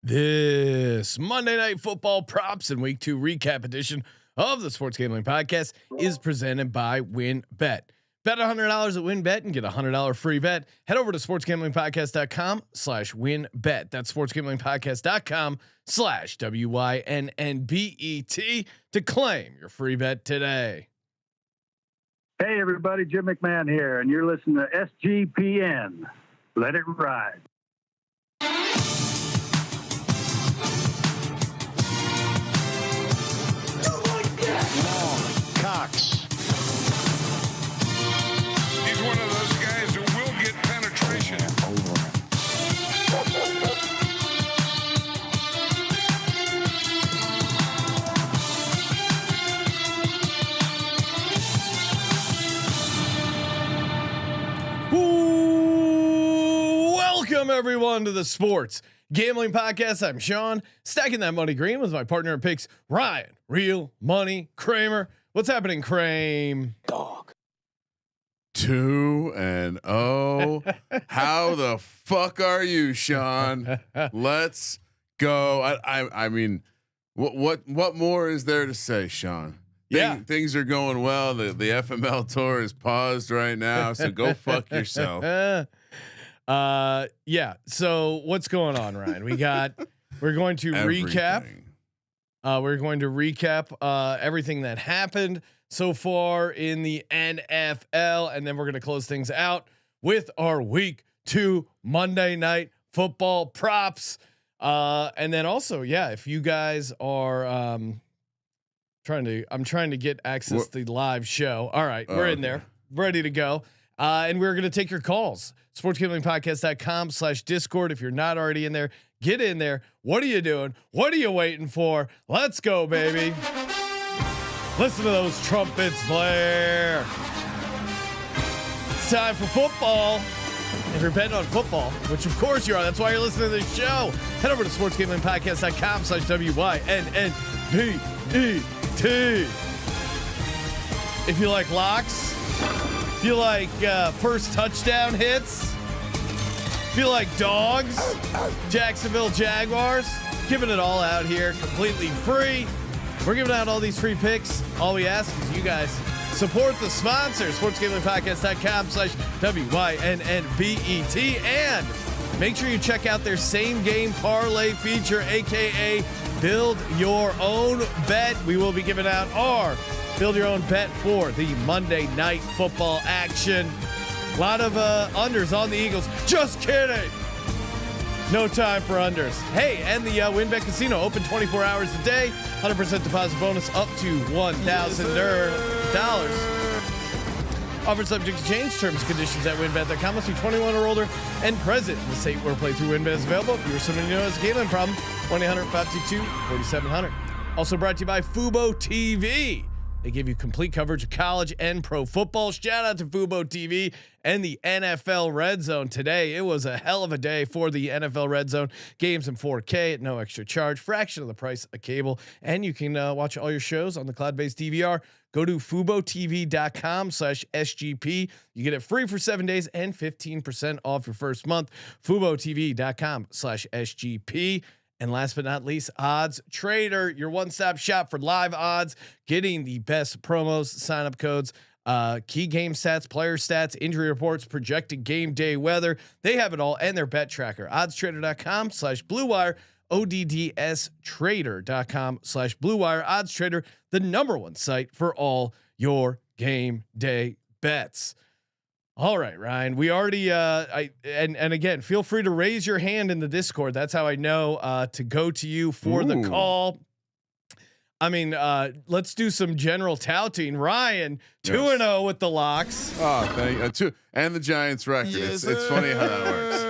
This Monday Night Football props and Week 2 recap edition of the Sports Gambling Podcast is presented by WinBet. Bet $100 at WinBet and get a $100 free bet. Head over to sportsgamblingpodcast.com/winbet. That's sportsgamblingpodcast.com/WYNNBET to claim your free bet today. Hey everybody, Jim McMahon here, and you're listening to SGPN. Let it ride. Cox. He's one of those guys who will get penetration. Welcome everyone to the Sports Gambling Podcast. I'm Sean, stacking that money green with my partner in picks, Ryan, Real Money Kramer. What's happening, Kramer? Dog. 2-0. How the fuck are you, Sean? Let's go. I mean, what more is there to say, Sean? Things are going well. The FML tour is paused right now, so go fuck yourself. Yeah. So what's going on, Ryan? We're going to recap. We're going to recap everything that happened so far in the NFL, and then we're going to close things out with our Week 2 Monday Night Football props. And then also, if you guys are I'm trying to get access to the live show. All right, we're in there, ready to go. And we're going to take your calls. sportsgamblingpodcast.com/discord. If you're not already in there, get in there. What are you doing? What are you waiting for? Let's go, baby. Listen to those trumpets blare. It's time for football. If you're betting on football, which of course you are, that's why you're listening to this show, head over to sportsgamblingpodcast.com/WYNNBET. If you like locks, if you like first touchdown hits, if you like dogs, Jacksonville Jaguars, giving it all out here completely free. We're giving out all these free picks. All we ask is you guys support the sponsor, sportsgamblingpodcast.com/WYNNBET, and make sure you check out their same game parlay feature, aka build your own bet. We will be giving out our build your own bet for the Monday Night Football action. A lot of unders on the Eagles. Just kidding. No time for unders. Hey, and the WinBet Casino open 24 hours a day. 100% deposit bonus up to $1,000. Offered subject to change. Terms and conditions at winbet.com. Must be 21 or older and present in the state where playthrough WinBet is available. If you're somebody who has a gambling problem, 1-800-522-4700. Also brought to you by Fubo TV. They give you complete coverage of college and pro football. Shout out to Fubo TV and the NFL Red Zone today. It was a hell of a day for the NFL Red Zone. Games in 4K at no extra charge, fraction of the price of cable, and you can watch all your shows on the cloud-based DVR. Go to FuboTV.com/SGP. You get it free for 7 days and 15% off your first month. FuboTV.com/SGP. And last but not least, Odds Trader, your one-stop shop for live odds, getting the best promos, sign-up codes, key game stats, player stats, injury reports, projected game day weather. They have it all, and their bet tracker. OddsTrader.com/Blue Wire, ODDSTrader.com/Blue Wire. Odds Trader, the #1 site for all your game day bets. All right, Ryan, we already, and again, feel free to raise your hand in the Discord. That's how I know to go to you for the call. I mean, let's do some general touting. Ryan, 2-0 with the locks. Oh, thank you. And the Giants record. Yes, it's funny how that works.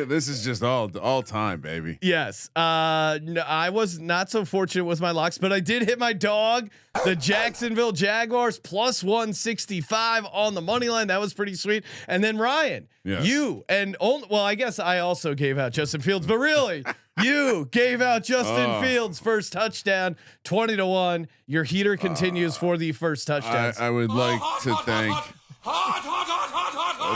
This is just all time, baby. Yes. No, I was not so fortunate with my locks, but I did hit my dog, the Jacksonville Jaguars, +165 on the money line. That was pretty sweet. And then Ryan, you and I guess I also gave out Justin Fields, but really you gave out Justin Fields first touchdown, 20-1. Your heater continues for the first touchdown. I would like to thank.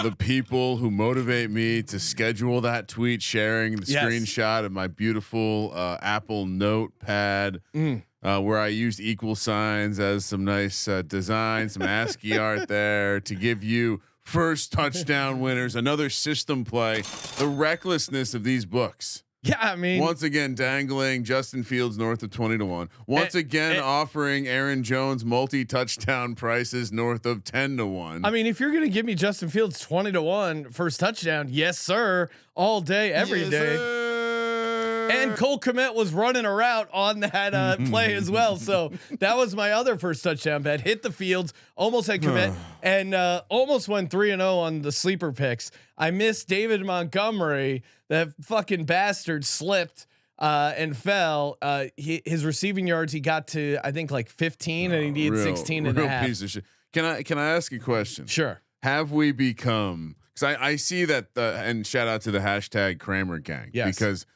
the people who motivate me to schedule that tweet, sharing the screenshot of my beautiful Apple Notepad, where I used equal signs as some nice design, some ASCII art there to give you first touchdown winners, another system play. The recklessness of these books. Yeah, I mean, once again dangling Justin Fields north of 20-1. Once again offering Aaron Jones multi-touchdown prices north of 10-1. I mean, if you're gonna give me Justin Fields 20-1 first touchdown, yes sir, all day, every day. Sir. And Cole Kmet was running a route on that play as well, so that was my other first touchdown bet. Hit the Fields, almost had Kmet, and almost went 3-0 on the sleeper picks. I missed David Montgomery. That fucking bastard slipped and fell. His receiving yards, he got to I think like 15, and he needed 16 and a half. Piece of shit. Can I ask a question? Sure. Have we become? Because I see that and shout out to the hashtag Kramer Gang. Yes. Because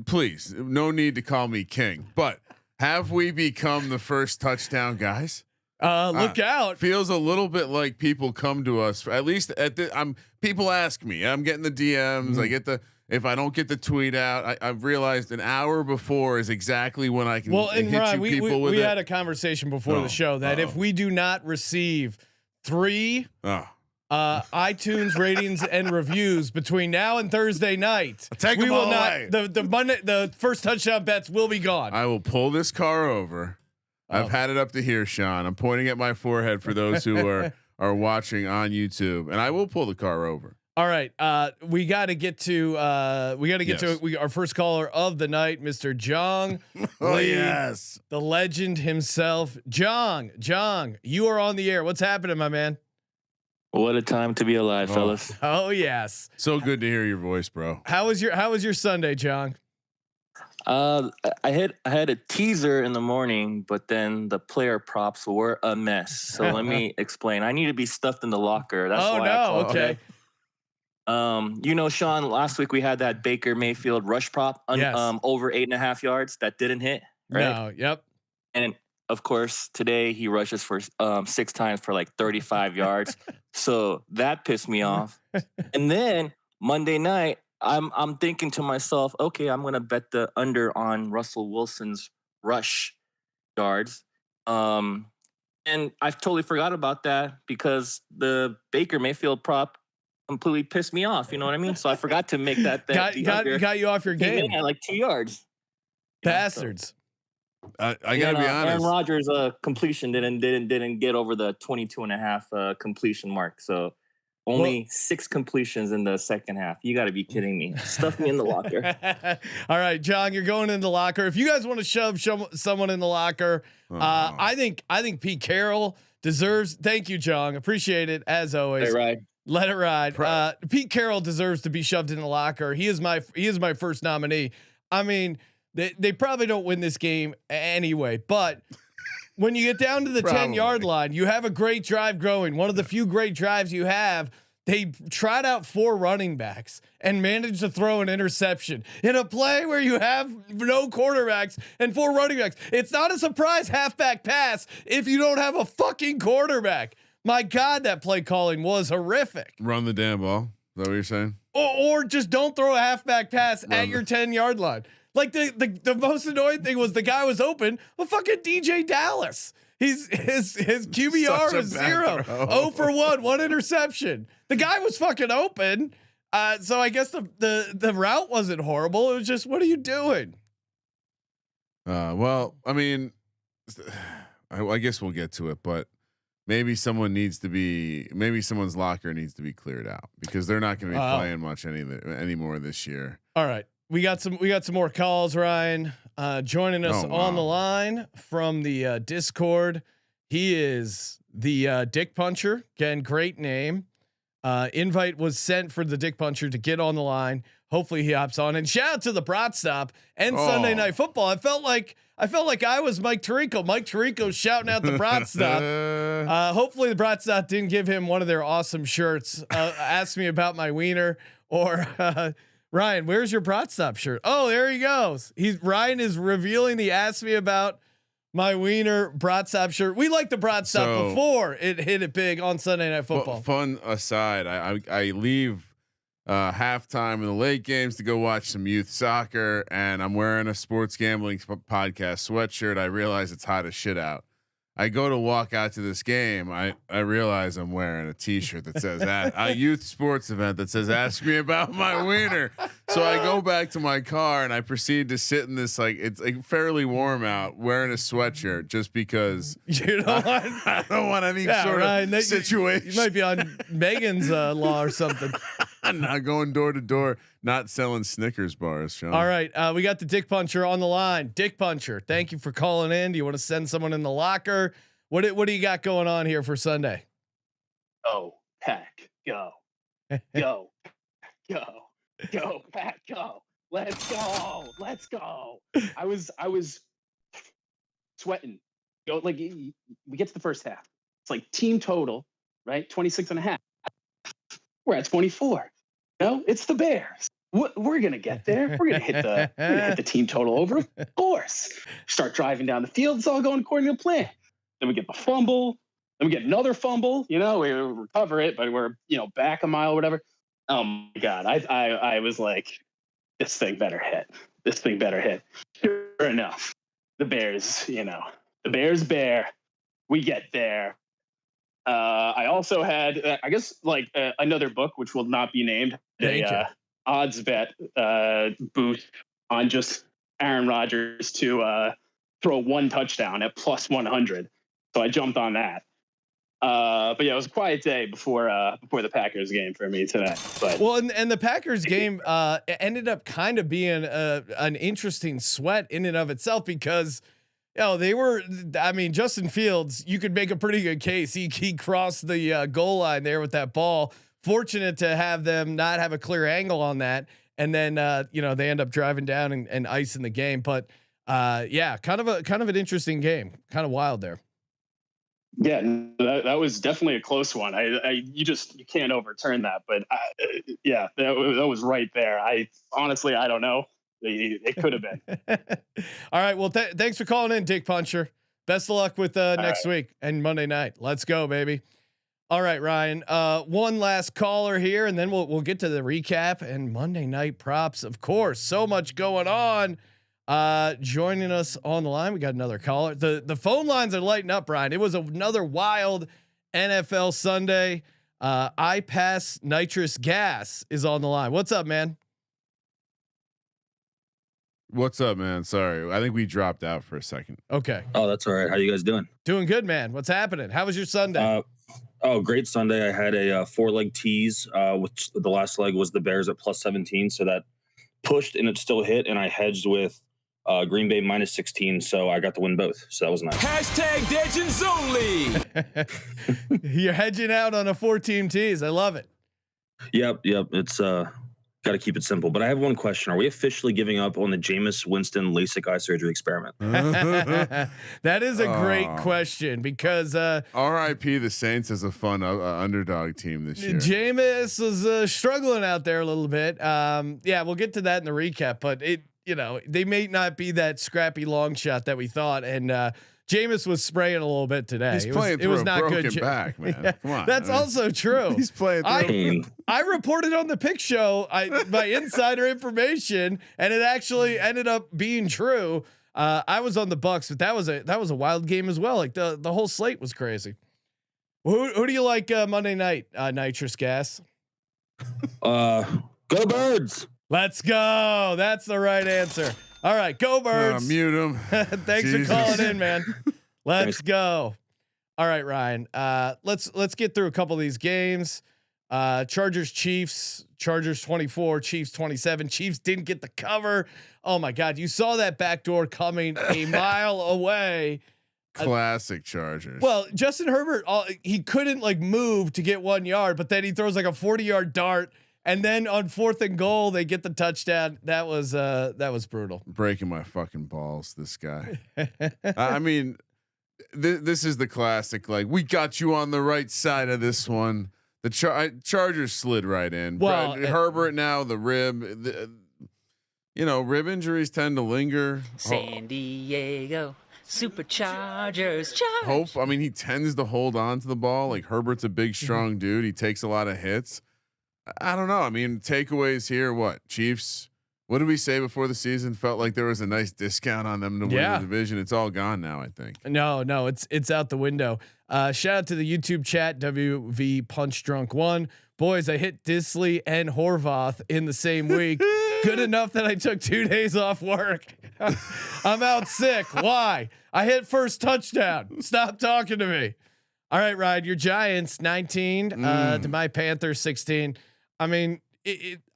please, no need to call me king, but have we become the first touchdown guys? Look out. Feels a little bit like people come to us, at least people ask me, I'm getting the DMs. I get if I don't get the tweet out, I've realized an hour before is exactly when I can and hit Ryan, you people with we it. had a conversation before the show that if we do not receive 3 iTunes ratings and reviews between now and Thursday night, we will not away. The first touchdown bets will be gone. I will pull this car over. I've had it up to here, Sean. I'm pointing at my forehead for those who are watching on YouTube, and I will pull the car over. All right, we got to get to our first caller of the night, Mr. Jong. Oh yes, the legend himself, Jong. Jong, you are on the air. What's happening, my man? What a time to be alive, fellas. Oh yes, so good to hear your voice, bro. How was your Sunday, Jong? I had a teaser in the morning, but then the player props were a mess. So let me explain. I need to be stuffed in the locker. That's why I called. Okay. Sean, last week we had that Baker Mayfield rush prop over 8.5 yards that didn't hit. Right? No. Yep. And of course, today he rushes for 6 times for like 35 yards. So that pissed me off. And then Monday night, I'm thinking to myself, okay, I'm gonna bet the under on Russell Wilson's rush yards. And I totally forgot about that because the Baker Mayfield prop completely pissed me off. You know what I mean? So I forgot to make that bet. Got you off your game at like 2 yards. Bastards. I gotta be honest. Aaron Rodgers' completion didn't get over the 22.5 completion mark. So only 6 completions in the second half. You got to be kidding me. Stuff me in the locker. All right, John, you're going in the locker. If you guys want to shove someone in the locker, I think Pete Carroll deserves. Thank you, John. Appreciate it as always. Let it ride. Pete Carroll deserves to be shoved in the locker. He is my first nominee. I mean, they probably don't win this game anyway, but when you get down to the 10-yard line, you have a great drive going. One of the few great drives you have. They tried out 4 running backs and managed to throw an interception in a play where you have no quarterbacks and 4 running backs. It's not a surprise halfback pass if you don't have a fucking quarterback. My God, that play calling was horrific. Run the damn ball. Is that what you're saying? Or just don't throw a halfback pass at your 10-yard line. Like the most annoying thing was the guy was open. Well, fucking DJ Dallas. His QBR was 0. 0 for 1 interception. The guy was fucking open. So I guess the route wasn't horrible. It was just, what are you doing? Well, I mean, I guess we'll get to it, but maybe someone's locker needs to be cleared out because they're not going to be playing much anymore this year. All right. We got some more calls, Ryan. Joining us on the line from the Discord. He is the Dick Puncher. Again, great name. Invite was sent for the Dick Puncher to get on the line. Hopefully he hops on. And shout out to the Brat Stop and Sunday Night Football. I felt like I was Mike Tirico. Mike Tirico shouting out the Brat Stop. Hopefully the Brat Stop didn't give him one of their awesome shirts. Ask me about my wiener or. Ryan, where's your Brat Stop shirt? Oh, there he goes. Ryan is revealing the ask me about My wiener Bratstop shirt. We like the Bratstop before it hit it big on Sunday Night Football. Fun aside, I leave halftime in the late games to go watch some youth soccer, and I'm wearing a sports gambling podcast sweatshirt. I realize it's hot as shit out. I go to walk out to this game. I realize I'm wearing a T-shirt that says a youth sports event that says "Ask me about my wiener." So I go back to my car and I proceed to sit in this it's like fairly warm out, wearing a sweatshirt just because I don't want any sort of situation. You might be on Megan's law or something. I'm not going door to door, not selling Snickers bars, Sean. All right, we got the Dick Puncher on the line. Dick Puncher, thank you for calling in. Do you want to send someone in the locker? What do you got going on here for Sunday? Oh, Pack, go, go, go, go, Pack, go. Let's go. I was sweating. We get to the first half. It's like team total, right? 26.5. We're at 24. No, it's the Bears. We're gonna get there. We're gonna hit the team total over. Of course. Start driving down the field. It's all going according to plan. Then we get the fumble. Then we get another fumble. We recover it, but we're back a mile or whatever. Oh my God. I was like, this thing better hit. Sure enough, the Bears. The Bears bear. We get there. I also had, another book, which will not be named, odds bet boost on just Aaron Rodgers to throw one touchdown at plus 100. So I jumped on that. But yeah, it was a quiet day before the Packers game for me today. But and the Packers game ended up kind of being an interesting sweat in and of itself because. They were. I mean, Justin Fields. You could make a pretty good case. He crossed the goal line there with that ball. Fortunate to have them not have a clear angle on that, and then they end up driving down and icing the game. But kind of an interesting game. Kind of wild there. Yeah, that was definitely a close one. You can't overturn that. But that was right there. I don't know. It could have been. All right. Well, thanks for calling in, Dick Puncher. Best of luck with next week and Monday night. Let's go, baby. All right, Ryan. One last caller here, and then we'll get to the recap and Monday night props. Of course, so much going on. Joining us on the line, we got another caller. The phone lines are lighting up, Ryan. It was another wild NFL Sunday. I pass nitrous gas is on the line. What's up, man? What's up, man? Sorry, I think we dropped out for a second. Okay. Oh, that's all right. How you guys doing? Doing good, man. What's happening? How was your Sunday? Great Sunday. I had a 4-leg tease, which the last leg was the Bears at plus 17, so that pushed and it still hit, and I hedged with Green Bay minus 16, so I got to win both. So that was nice. #Legends only. You're hedging out on a 4-team tease. I love it. Yep. It's got to keep it simple. But I have one question. Are we officially giving up on the Jameis Winston LASIK eye surgery experiment? That is a great question because R.I.P. the Saints as a fun underdog team this year. Jameis was struggling out there a little bit. We'll get to that in the recap, but they may not be that scrappy long shot that we thought. And Jameis was spraying a little bit today. He's playing through a broken back, man. Come on. That's also true. He's playing through. I reported on the pick show my insider information, and it actually ended up being true. I was on the Bucks, but that was a wild game as well. Like the whole slate was crazy. Who do you like Monday night? Nitrous gas. Go Birds. Let's go. That's the right answer. All right, go Birds. Mute him. Thanks for calling in, man. Let's go. All right, Ryan. Let's get through a couple of these games. Chargers Chiefs. Chargers 24. Chiefs 27. Chiefs didn't get the cover. Oh my God, you saw that backdoor coming a mile away. Classic Chargers. Well, Justin Herbert, he couldn't move to get 1 yard, but then he throws a 40-yard dart. And then on 4th and goal, they get the touchdown. That was brutal. Breaking my fucking balls, this guy. I mean, this is the classic. We got you on the right side of this one. The Chargers slid right in. Well, Herbert now the rib. Rib injuries tend to linger. San Diego. Superchargers. Charge. Hope. I mean, he tends to hold on to the ball. Like Herbert's a big, strong dude. He takes a lot of hits. I don't know. I mean, takeaways here. What Chiefs? What did we say before the season? Felt like there was a nice discount on them to win the division. It's all gone now, I think. No, it's out the window. Shout out to the YouTube chat, WV Punch Drunk 1. Boys, I hit Disley and Horvath in the same week. Good enough that I took 2 days off work. I'm out sick. Why? I hit first touchdown. Stop talking to me. All right, Ryan, your Giants 19 to my Panthers 16. I mean,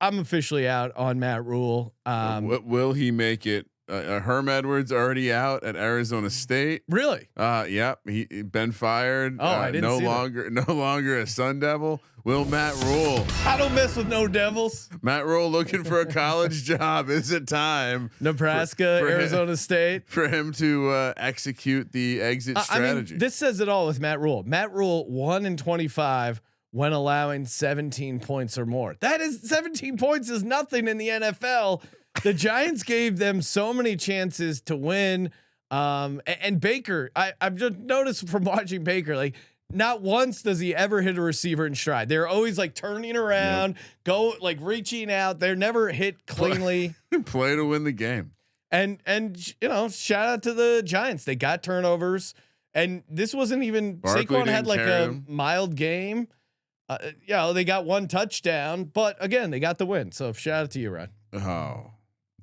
I'm officially out on Matt Rule. Will he make it? Herm Edwards already out at Arizona State. Really? Yeah. He been fired. Oh, I didn't no see longer, that. No longer a Sun Devil. Will Matt Rule? I don't mess with no Devils. Matt Rule looking for a college job. Is it time? Nebraska, for Arizona State, for him to execute the exit strategy. I mean, this says it all with Matt Rule. Matt Rule 1-25 when allowing 17 points or more. That is 17 points is nothing in the NFL. The Giants gave them so many chances to win. And Baker, I've just noticed from watching Baker, like not once does he ever hit a receiver in stride. They're always like turning around, go like reaching out. They're never hit cleanly. Play to win the game. And you know, shout out to the Giants. They got turnovers, and this wasn't even Saquon had like a mild game. They got 1 touchdown, but again, they got the win. So shout out to you, Ryan. Oh.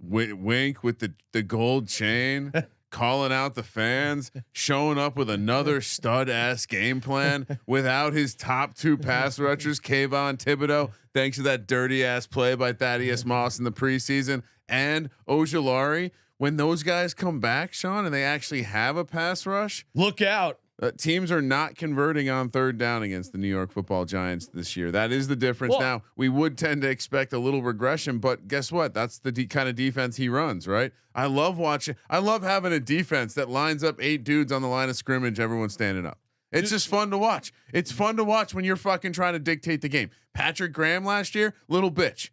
Wink with the gold chain, calling out the fans, showing up with another stud ass game plan without his top 2 pass rushers, Kayvon Thibodeau, thanks to that dirty ass play by Thaddeus Moss in the preseason, and Ojulari. When those guys come back, Sean, and they actually have a pass rush, look out. Teams are not converting on 3rd down against the New York Football Giants this year. That is the difference. Now we would tend to expect a little regression, but guess what? That's the kind of defense he runs, right? I love having a defense that lines up 8 dudes on the line of scrimmage. Everyone's standing up. It's just fun to watch. It's fun to watch when you're fucking trying to dictate the game. Patrick Graham last year, little bitch.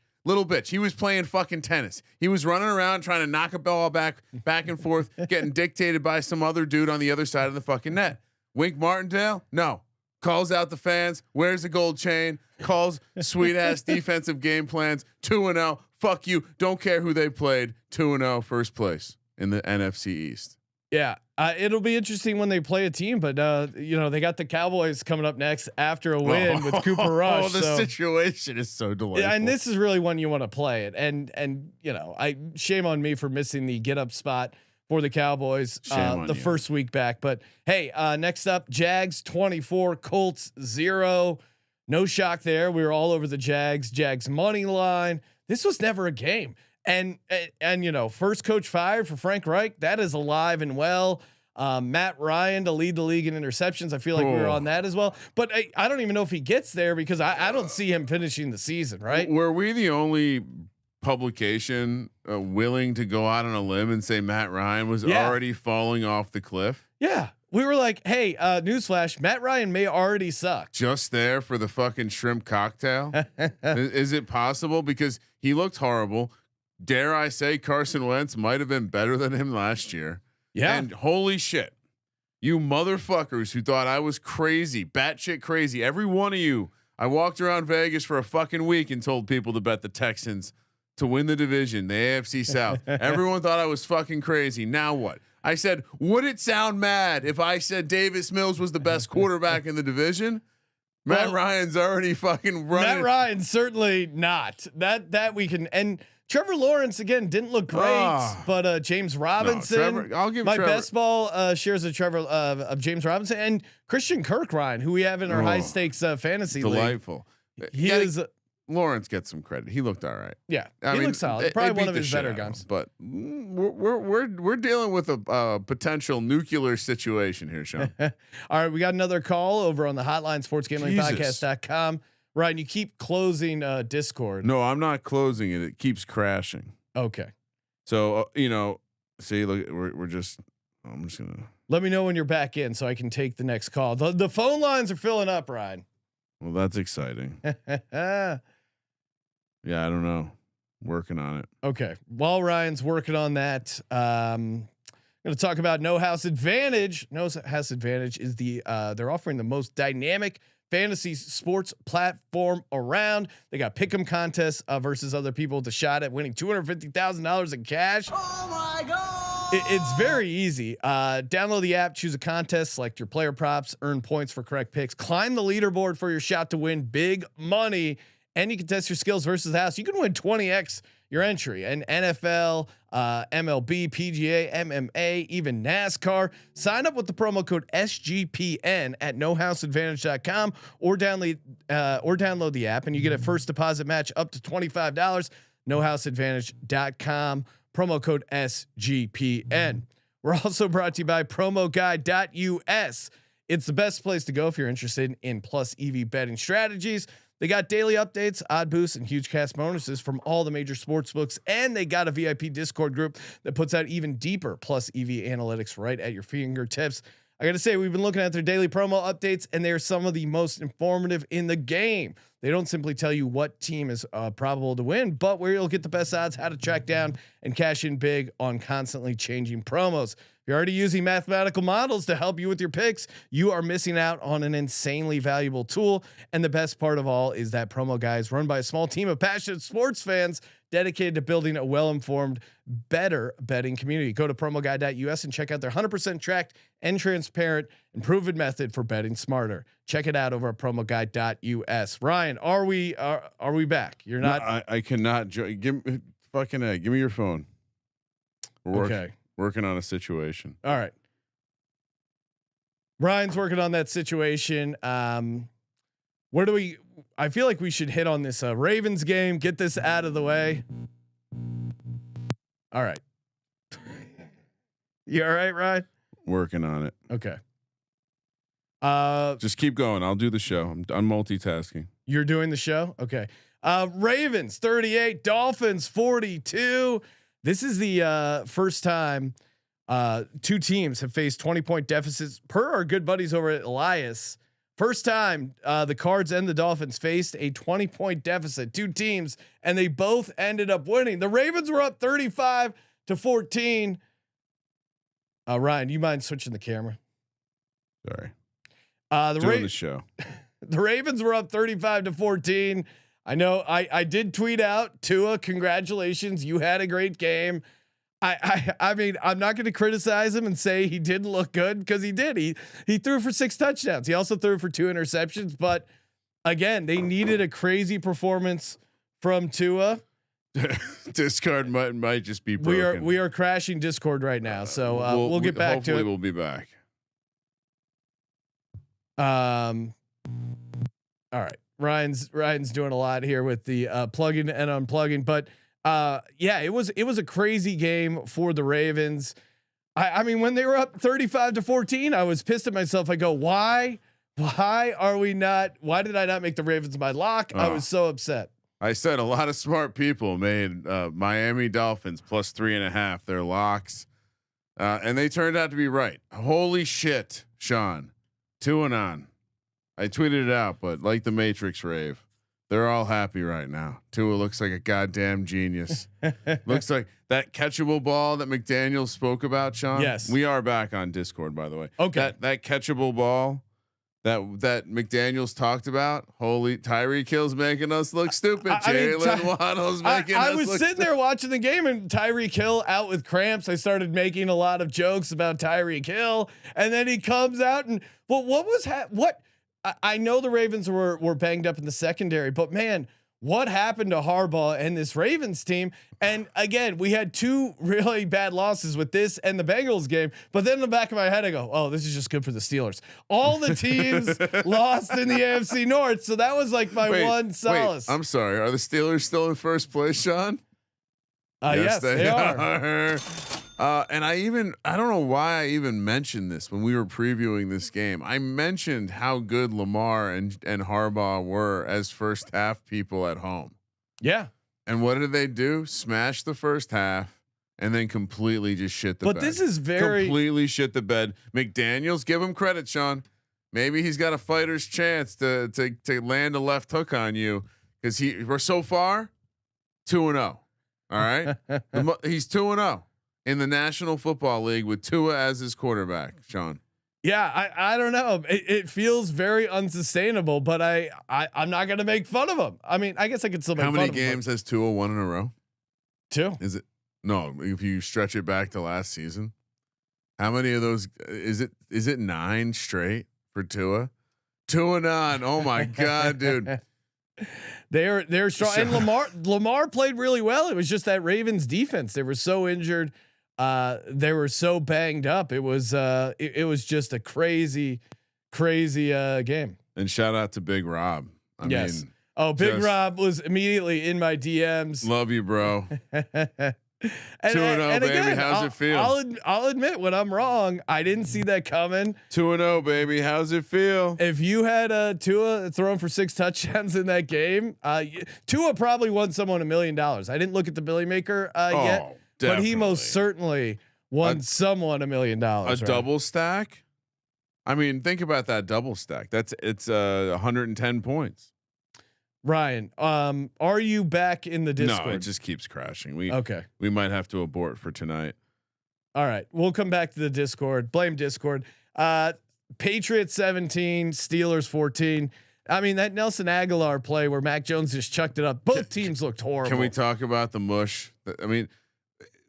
He was playing fucking tennis. He was running around trying to knock a ball back and forth, getting dictated by some other dude on the other side of the fucking net. Wink Martindale, no, calls out the fans, wears a gold chain, calls sweet ass defensive game plans. 2-0. Fuck you. Don't care who they played. 2-0, first place in the NFC East. Yeah, it'll be interesting when they play a team, but they got the Cowboys coming up next after a win with Cooper Rush. Oh, the situation is so delightful. Yeah, and this is really when you want to play it. And shame on me for missing the get up spot for the Cowboys first week back. But hey, next up, Jags 24, Colts 0. No shock there. We were all over the Jags money line. This was never a game. And first coach fired for Frank Reich. That is alive and well. Matt Ryan to lead the league in interceptions. I feel like we were on that as well. But I don't even know if he gets there because I don't see him finishing the season. Right? Were we the only publication willing to go out on a limb and say Matt Ryan was already falling off the cliff? Yeah. We were like, hey, newsflash, Matt Ryan may already suck. Just there for the fucking shrimp cocktail. Is it possible? Because he looked horrible. Dare I say Carson Wentz might have been better than him last year. Yeah. And holy shit, you motherfuckers who thought I was crazy, batshit crazy. Every one of you, I walked around Vegas for a fucking week and told people to bet the Texans to win the division, the AFC South. Everyone thought I was fucking crazy. Now what? I said, would it sound mad if I said Davis Mills was the best quarterback in the division? Matt Ryan's already fucking running. Matt Ryan's certainly not. That we can. And Trevor Lawrence again didn't look great, but James Robinson. I'll give my Trevor. best ball shares of Trevor of James Robinson and Christian Kirk, Ryan, who we have in our high stakes fantasy delightful. League. He is. Lawrence gets some credit. He looked all right. Yeah, he looks solid. Probably one of his better guns. But we're dealing with a potential nuclear situation here, Sean. All right, we got another call over on the hotline, sportsgamblingpodcast.com. Ryan, you keep closing Discord. No, I'm not closing it. It keeps crashing. Okay. So see, look, we're just. I'm just gonna. Let me know when you're back in so I can take the next call. The phone lines are filling up, Ryan. Well, that's exciting. Yeah, I don't know. Working on it. Okay. While Ryan's working on that, gonna Going to talk about No House Advantage. No House Advantage is they're offering the most dynamic fantasy sports platform around. They got pick'em contests versus other people with a shot at winning $250,000 in cash. Oh my God. It's very easy. Download the app, choose a contest, select your player props, earn points for correct picks, climb the leaderboard for your shot to win big money, and you can test your skills versus the house. You can win 20x your entry and NFL, MLB, PGA, MMA, even NASCAR. Sign up with the promo code SGPN at nohouseadvantage.com or download the app and you get a first deposit match up to $25. Nohouseadvantage.com, promo code SGPN. We're also brought to you by promoguide.us. It's the best place to go if you're interested in plus EV betting strategies. They got daily updates, odd boosts, and huge cash bonuses from all the major sports books. And they got a VIP Discord group that puts out even deeper plus EV analytics right at your fingertips. I got to say, we've been looking at their daily promo updates, and they're some of the most informative in the game. They don't simply tell you what team is probable to win, but where you'll get the best odds, how to track down and cash in big on constantly changing promos. If you're already using mathematical models to help you with your picks, you are missing out on an insanely valuable tool. And the best part of all is that Promo Guy is run by a small team of passionate sports fans dedicated to building a well-informed, better betting community. Go to promoguide.us and check out their 100% tracked and transparent and proven method for betting smarter. Check it out over at promoguide.us. Ryan, are we back? You're not. No, I cannot. Give me your phone. Okay. Working on a situation. All right. Ryan's working on that situation. Where do we? I feel like we should hit on this Ravens game. Get this out of the way. All right. You all right, Ryan? Working on it. Okay. Just keep going. I'll do the show. I'm multitasking. You're doing the show? Okay. Ravens 38, Dolphins 42. This is the first time two teams have faced 20-point deficits per our good buddies over at Elias. First time the Cards and the Dolphins faced a 20-point deficit, two teams, and they both ended up winning. The Ravens were up 35-14. Ryan, do you mind switching the camera? Sorry. The show. The Ravens were up 35-14. I know I did tweet out, Tua, congratulations. You had a great game. I mean, I'm not going to criticize him and say he didn't look good because he did. He threw for 6 touchdowns. He also threw for 2 interceptions. But again, they needed a crazy performance from Tua. Discord might just be broken. We are crashing Discord right now, so we'll get back to it. We'll be back. All right. Ryan's doing a lot here with the plugging and unplugging, but yeah, it was a crazy game for the Ravens. I mean, when they were up 35-14, I was pissed at myself. I go, why did I not make the Ravens my lock? I was so upset. I said a lot of smart people made Miami Dolphins plus 3.5 their locks, and they turned out to be right. Holy shit, Sean, 2-on. I tweeted it out, but like the Matrix rave, they're all happy right now. Tua looks like a goddamn genius. Looks like that catchable ball that McDaniel spoke about, Sean. Yes, we are back on Discord, by the way. Okay, that catchable ball that McDaniel's talked about. Holy, Tyreek Hill's making us look stupid. Jalen Waddle's making us. I was sitting there watching the game and Tyreek Hill out with cramps. I started making a lot of jokes about Tyreek Hill, and then he comes out and what was what? I know the Ravens were banged up in the secondary, but man, what happened to Harbaugh and this Ravens team? And again, we had 2 really bad losses with this and the Bengals game. But then in the back of my head, I go, "Oh, this is just good for the Steelers." All the teams lost in the AFC North, so that was like my one solace. I'm sorry. Are the Steelers still in first place, Sean? Yes, they are. And I don't know why I even mentioned this when we were previewing this game. I mentioned how good Lamar and Harbaugh were as first half people at home. Yeah. And what did they do? Smash the first half and then completely just shit the bed. But this is completely shit the bed. McDaniels, give him credit, Sean. Maybe he's got a fighter's chance to land a left hook on you because we're so far 2-0. All right. He's 2-0. in the National Football League with Tua as his quarterback, Sean? Yeah, I don't know. It feels very unsustainable, but I'm not gonna make fun of him. I mean, I guess I could still make How fun many of him. games has Tua won in a row? 2. Is it no? If you stretch it back to last season, how many of those is it? Is it 9 straight for Tua? 2-9. Oh my god, dude. They're strong, and Lamar played really well. It was just that Ravens defense. They were so injured. They were so banged up. It was just a crazy game. And shout out to Big Rob. I mean, Big Rob was immediately in my DMs. Love you, bro. 2-0, baby. Again, How's it feel? I'll admit when I'm wrong. I didn't see that coming. 2-0, baby. How's it feel? If you had Tua throwing for 6 touchdowns in that game, Tua probably won someone $1 million. I didn't look at the Billy Maker yet, but he most certainly won someone $1 million. Double stack. I mean, think about that double stack. It's 110 points. Ryan, are you back in the Discord? No, it just keeps crashing. We might have to abort for tonight. All right, we'll come back to the Discord. Blame Discord. Patriots 17, Steelers 14. I mean, that Nelson Aguilar play where Mac Jones just chucked it up. Both teams looked horrible. Can we talk about the mush? I mean,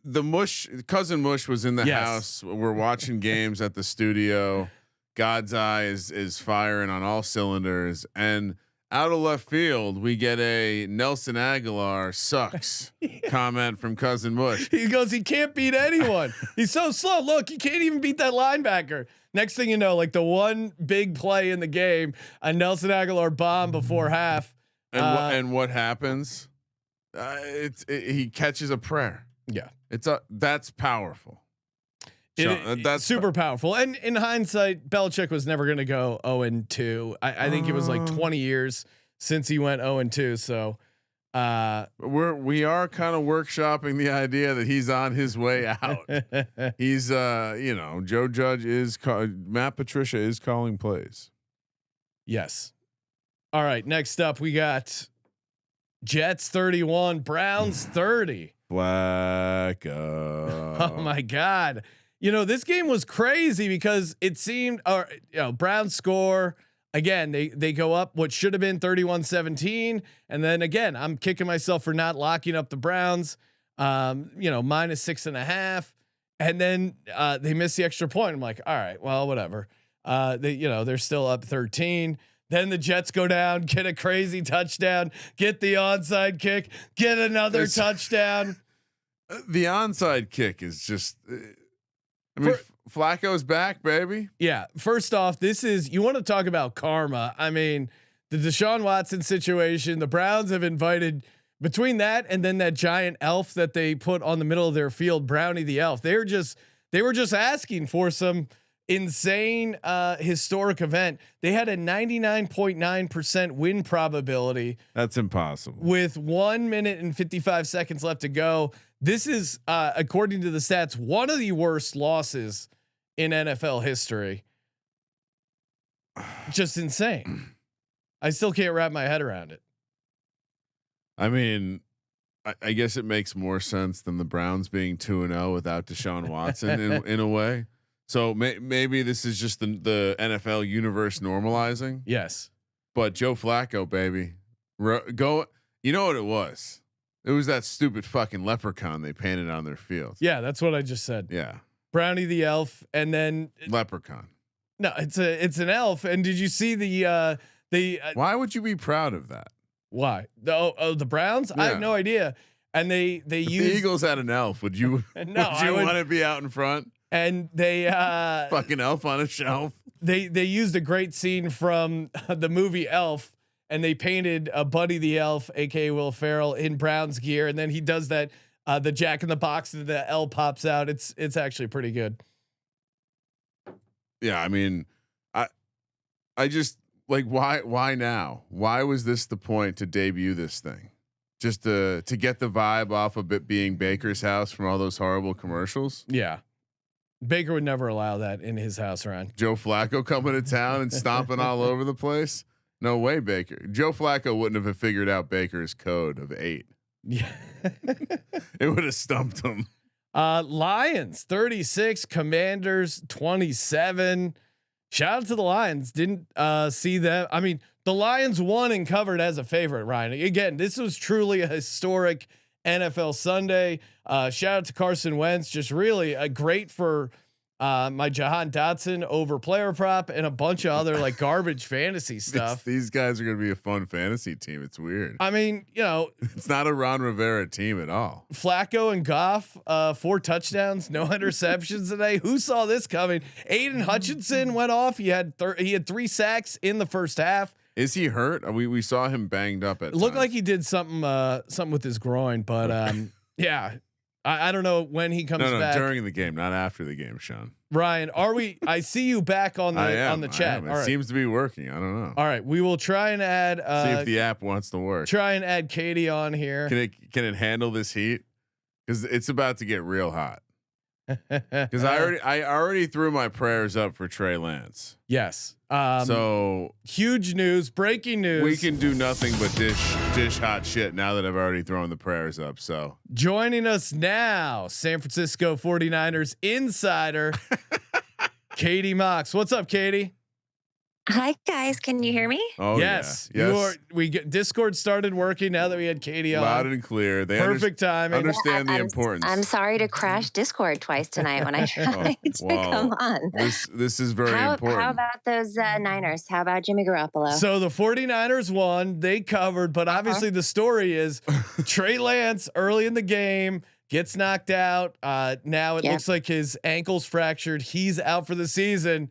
the mush. Cousin Mush was in the house. We're watching games at the studio. God's eye is firing on all cylinders, and out of left field, we get a Nelson Aguilar sucks comment from Cousin Mush. He goes, he can't beat anyone. He's so slow. Look, he can't even beat that linebacker. Next thing you know, like the one big play in the game, a Nelson Aguilar bomb before half. And what happens? He catches a prayer. Yeah, that's powerful. That's super powerful. And in hindsight, Belichick was never going to go 0-2. I think it was like 20 years since he went 0-2. So we are kind of workshopping the idea that he's on his way out. He's Joe Judge is Matt Patricia is calling plays. Yes. All right. Next up, we got Jets 31, Browns 30. Flacco. Oh my God. You know, this game was crazy because it seemed, Browns score again. They go up what should have been 31-17, and then again, I'm kicking myself for not locking up the Browns. Minus 6.5, and then they miss the extra point. I'm like, all right, well, whatever. They're still up 13. Then the Jets go down, get a crazy touchdown, get the onside kick, get another touchdown. The onside kick is just. Flacco's back, baby. Yeah. First off, you want to talk about karma. I mean, the Deshaun Watson situation, the Browns have invited between that and then that giant elf that they put on the middle of their field, Brownie the elf. They were just asking for some insane historic event. They had a 99.9% win probability. That's impossible. With 1 minute and 55 seconds left to go. This is, according to the stats, one of the worst losses in NFL history. Just insane. I still can't wrap my head around it. I mean, I guess it makes more sense than the Browns being 2-0 without Deshaun Watson in a way. So maybe this is just the NFL universe normalizing. Yes, but Joe Flacco, baby, go. You know what it was? It was that stupid fucking leprechaun they painted on their field. Yeah, that's what I just said. Yeah, Brownie the elf, and then leprechaun. No, it's an elf. And did you see the? Why would you be proud of that? Why? The Browns? Yeah. I have no idea. And they if used the Eagles had an elf. Would you? No, would you want to be out in front? And they fucking elf on a shelf. They used a great scene from the movie Elf, and they painted Buddy the Elf, aka Will Ferrell, in Browns gear, and then he does that the Jack in the Box, and the L pops out. It's actually pretty good. Yeah, I mean, I just like why now? Why was this the point to debut this thing? Just to get the vibe off of it being Baker's house from all those horrible commercials? Yeah. Baker would never allow that in his house, Ryan. Joe Flacco coming to town and stomping all over the place. No way, Baker. Joe Flacco wouldn't have figured out Baker's code of 8. Yeah, it would have stumped him. Lions 36, Commanders 27. Shout out to the Lions. Didn't see them. I mean, the Lions won and covered as a favorite, Ryan. Again, this was truly a historic NFL Sunday. Shout out to Carson Wentz. Just really great for my Jahan Dotson over player prop and a bunch of other like garbage fantasy stuff. These guys are going to be a fun fantasy team. It's weird. I mean, it's not a Ron Rivera team at all. Flacco and Goff, 4 touchdowns, no interceptions today. Who saw this coming? Aiden Hutchinson went off. He had 3 sacks in the first half. Is he hurt? We saw him banged up at. Looked like he did something with his groin, but yeah. I don't know when he comes back. During the game, not after the game, Sean. Ryan, are we? I see you back on the chat. It seems to be working. I don't know. All right, we will try and add. See if the app wants to work. Try and add Katie on here. Can it handle this heat? Because it's about to get real hot. Because I already threw my prayers up for Trey Lance. Yes. So huge news, breaking news. We can do nothing but dish hot shit now that I've already thrown the prayers up. So joining us now, San Francisco 49ers insider, Katie Mox. What's up, Katie? Hi guys, can you hear me? Oh yes. Yeah. Yes. Discord started working now that we had Katie on. Loud and clear. Perfect timing. Understand the importance. I'm sorry to crash Discord twice tonight when I tried to come on. This is very important. How about those Niners? How about Jimmy Garoppolo? So the 49ers won, they covered, but obviously the story is Trey Lance early in the game gets knocked out. Now it looks like his ankle's fractured. He's out for the season.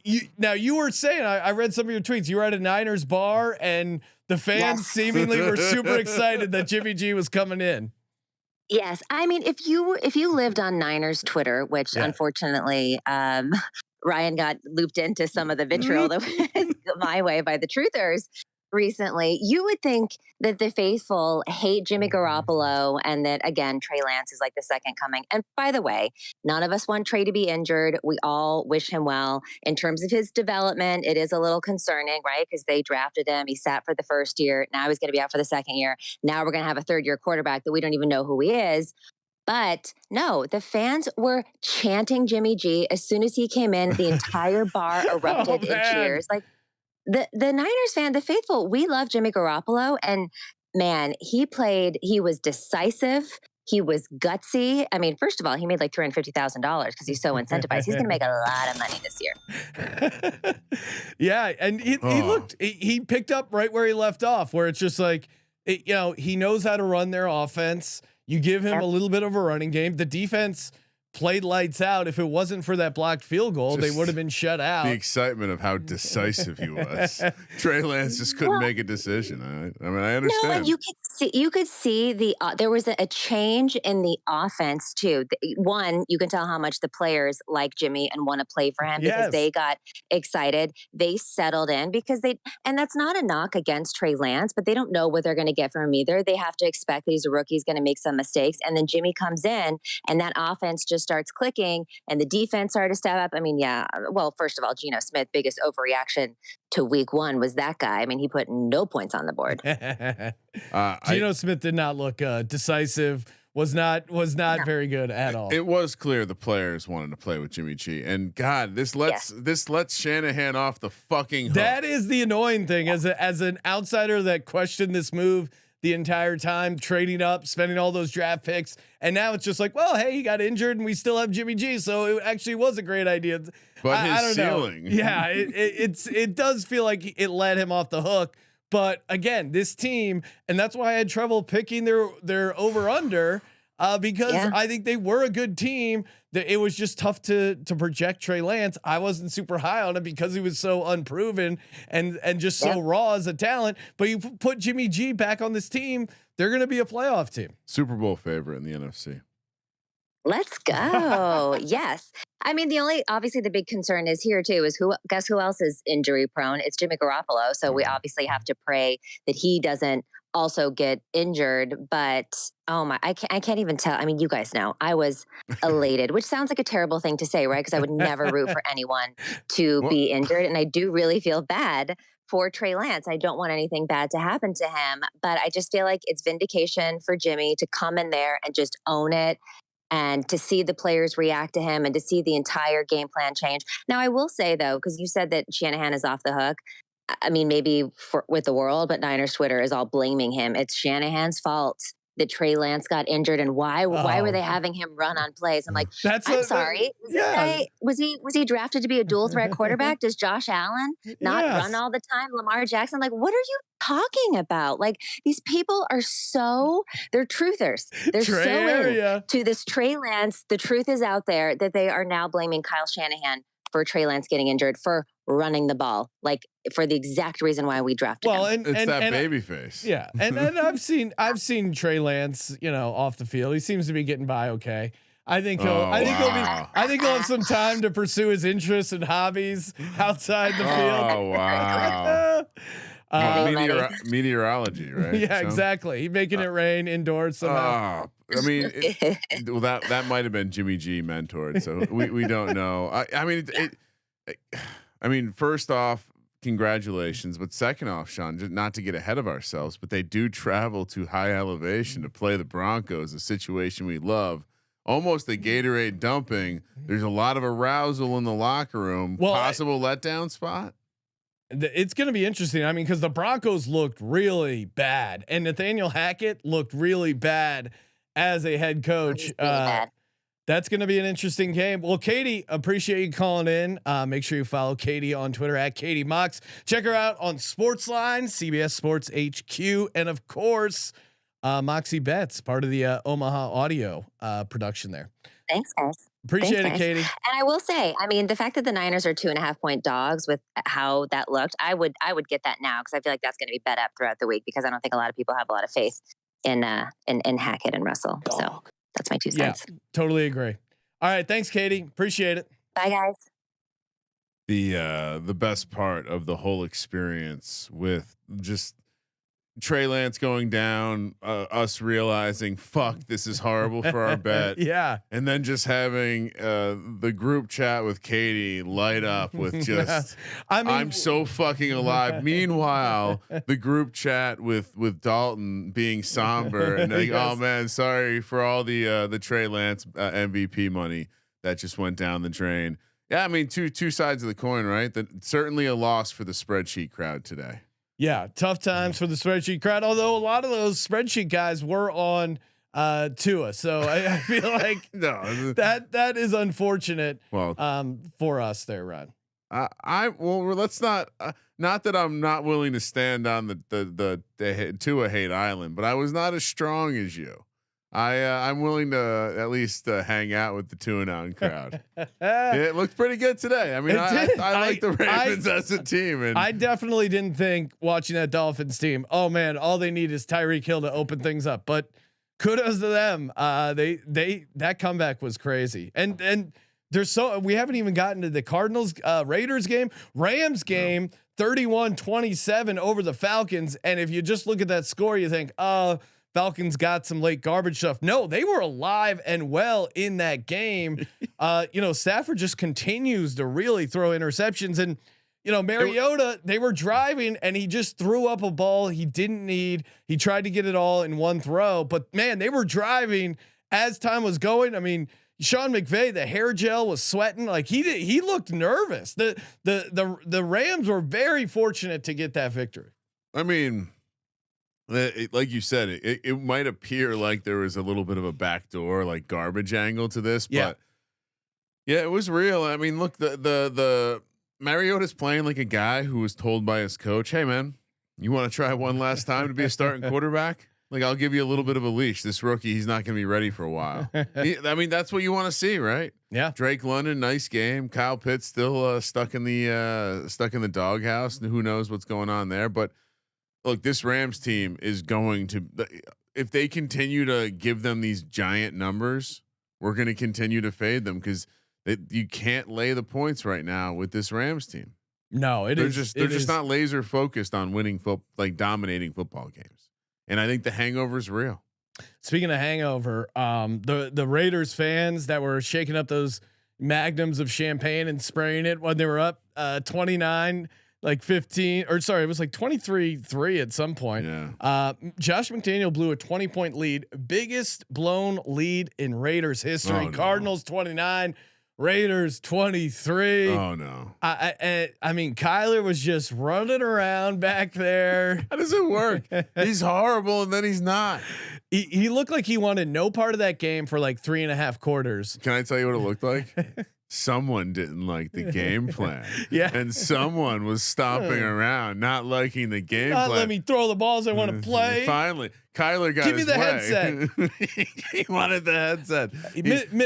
You were saying, I read some of your tweets. You were at a Niners bar and the fans seemingly were super excited that Jimmy G was coming in. Yes. I mean, if you lived on Niners Twitter, which unfortunately, Ryan got looped into some of the vitriol that was my way by the truthers recently, you would think that the faithful hate Jimmy Garoppolo and that, again, Trey Lance is like the second coming. And by the way, none of us want Trey to be injured. We all wish him well. In terms of his development, it is a little concerning, right? Because they drafted him. He sat for the first year. Now he's going to be out for the second year. Now we're going to have a third-year quarterback that we don't even know who he is. But no, the fans were chanting Jimmy G. As soon as he came in, the entire bar erupted in cheers. Like, the Niners fan, the faithful, we love Jimmy Garoppolo, and man, he was decisive. He was gutsy. I mean, first of all, he made like $350,000 because he's so incentivized. He's going to make a lot of money this year. Yeah, and he picked up right where he left off, where it's just like, he knows how to run their offense. You give him a little bit of a running game. The defense played lights out. If it wasn't for that blocked field goal, they would have been shut out. The excitement of how decisive he was. Trey Lance just couldn't make a decision. I mean, I understand. No, and you could see there was a change in the offense too. One, you can tell how much the players like Jimmy and want to play for him because they got excited. They settled in because and that's not a knock against Trey Lance, but they don't know what they're going to get from him either. They have to expect that he's a rookie, he's going to make some mistakes, and then Jimmy comes in and that offense just starts clicking and the defense started to step up. I mean, well, first of all, Geno Smith, biggest overreaction to week 1 was that guy. I mean, he put no points on the board. Geno Smith did not look decisive, was not very good at all. It was clear the players wanted to play with Jimmy G, and God, this lets Shanahan off the fucking hook. That is the annoying thing as an outsider that questioned this move the entire time, trading up, spending all those draft picks, and now it's just like, well, hey, he got injured, and we still have Jimmy G, so it actually was a great idea. But I don't ceiling, know. Yeah, it does feel like it let him off the hook. But again, this team, and that's why I had trouble picking their over under. Because I think they were a good team. That it was just tough to project Trey Lance. I wasn't super high on him because he was so unproven and just so raw as a talent. But you put Jimmy G back on this team, they're going to be a playoff team. Super Bowl favorite in the NFC. Let's go. Yes. I mean, obviously the big concern is here too, is guess who else is injury prone? It's Jimmy Garoppolo. So we obviously have to pray that he doesn't also get injured, but I can't even tell. I mean, you guys know I was elated, which sounds like a terrible thing to say, right? Because I would never root for anyone to be injured. And I do really feel bad for Trey Lance. I don't want anything bad to happen to him, but I just feel like it's vindication for Jimmy to come in there and just own it. and to see the players react to him and to see the entire game plan change. Now, I will say though, because you said that Shanahan is off the hook. I mean, maybe with the world, but Niners Twitter is all blaming him. It's Shanahan's fault that Trey Lance got injured, and why were they having him run on plays? I'm like, I'm sorry. Was he drafted to be a dual threat quarterback? Does Josh Allen not run all the time? Lamar Jackson, like, what are you talking about? Like, these people are they're truthers. They're into this Trey Lance. The truth is out there that they are now blaming Kyle Shanahan for Trey Lance getting injured for running the ball, like for the exact reason why we drafted him. And it's that baby face. Yeah. And I've seen Trey Lance, off the field. He seems to be getting by okay. I think he'll have some time to pursue his interests and hobbies outside the field. Oh, wow. Meteorology, right? Yeah, exactly. He's making it rain indoors somehow. I mean, that might have been Jimmy G mentored, so we don't know. I mean, first off, congratulations, but second off, Sean, just not to get ahead of ourselves, but they do travel to high elevation to play the Broncos, a situation we love. Almost a Gatorade dumping. There's a lot of arousal in the locker room. Possible letdown spot. It's going to be interesting. I mean, because the Broncos looked really bad, and Nathaniel Hackett looked really bad as a head coach. That's going to be an interesting game. Well, Katie, appreciate you calling in. Make sure you follow Katie on Twitter at Katie Mox. Check her out on Sportsline, CBS Sports HQ, and of course, Moxie Betts, part of the Omaha Audio production there. Thanks, guys. Appreciate it, Katie. And I will say, I mean, the fact that the Niners are 2.5-point dogs with how that looked, I would get that now because I feel like that's going to be bet up throughout the week because I don't think a lot of people have a lot of faith in Hackett and Russell. So that's my 2 cents. Yeah, totally agree. All right, thanks, Katie. Appreciate it. Bye, guys. The best part of the whole experience with just Trey Lance going down, us realizing, fuck, this is horrible for our bet. Yeah. And then just having the group chat with Katie light up with just, I'm so fucking alive. Meanwhile, the group chat with Dalton being somber and like, oh man, sorry for all the Trey Lance MVP money that just went down the drain. Yeah. I mean, two sides of the coin, right? That certainly a loss for the spreadsheet crowd today. Yeah, tough times for the spreadsheet crowd. Although a lot of those spreadsheet guys were on Tua, so I feel like that is unfortunate. Well, for us there, Ron. Let's not. Not that I'm not willing to stand on the Tua hate island, but I was not as strong as you. I'm willing to at least hang out with the tune-on crowd. It looked pretty good today. I mean, I like the Ravens as a team, and I definitely didn't think watching that Dolphins team, oh man, all they need is Tyreek Hill to open things up. But kudos to them. That comeback was crazy, and we haven't even gotten to the Cardinals Raiders game, Rams game, 31-27 over the Falcons. And if you just look at that score, you think, Falcons got some late garbage stuff. No, they were alive and well in that game. Stafford just continues to really throw interceptions, and Mariota, they were driving and he just threw up a ball he didn't need. He tried to get it all in one throw, but man, they were driving as time was going. I mean, Sean McVay, the hair gel was sweating. Like he looked nervous. The Rams were very fortunate to get that victory. I mean, like you said, it might appear like there was a little bit of a backdoor, like garbage angle to this, but yeah, it was real. I mean, look, the Mariota's playing like a guy who was told by his coach, "Hey man, you want to try one last time to be a starting quarterback? Like, I'll give you a little bit of a leash. This rookie, he's not going to be ready for a while." I mean, that's what you want to see, right? Yeah. Drake London, nice game. Kyle Pitts still stuck in the doghouse, and who knows what's going on there, but. Look, this Rams team is going to, if they continue to give them these giant numbers, we're going to continue to fade them because you can't lay the points right now with this Rams team. No, they're just not laser focused on winning dominating football games. And I think the hangover is real. Speaking of hangover, the Raiders fans that were shaking up those magnums of champagne and spraying it when they were up 29 like 15 or sorry, it was like 23-3 at some point. Yeah. Josh McDaniel blew a 20-point lead, biggest blown lead in Raiders history. Oh, no. Cardinals 29, Raiders 23. Oh no. I mean, Kyler was just running around back there. How does it work? He's horrible and then he's not. He looked like he wanted no part of that game for like 3.5 quarters. Can I tell you what it looked like? Someone didn't like the game plan. Yeah. And someone was stomping around, not liking the game Not plan. let me throw the balls I want to play. Finally, Kyler got Give me his the way. headset. He wanted the headset.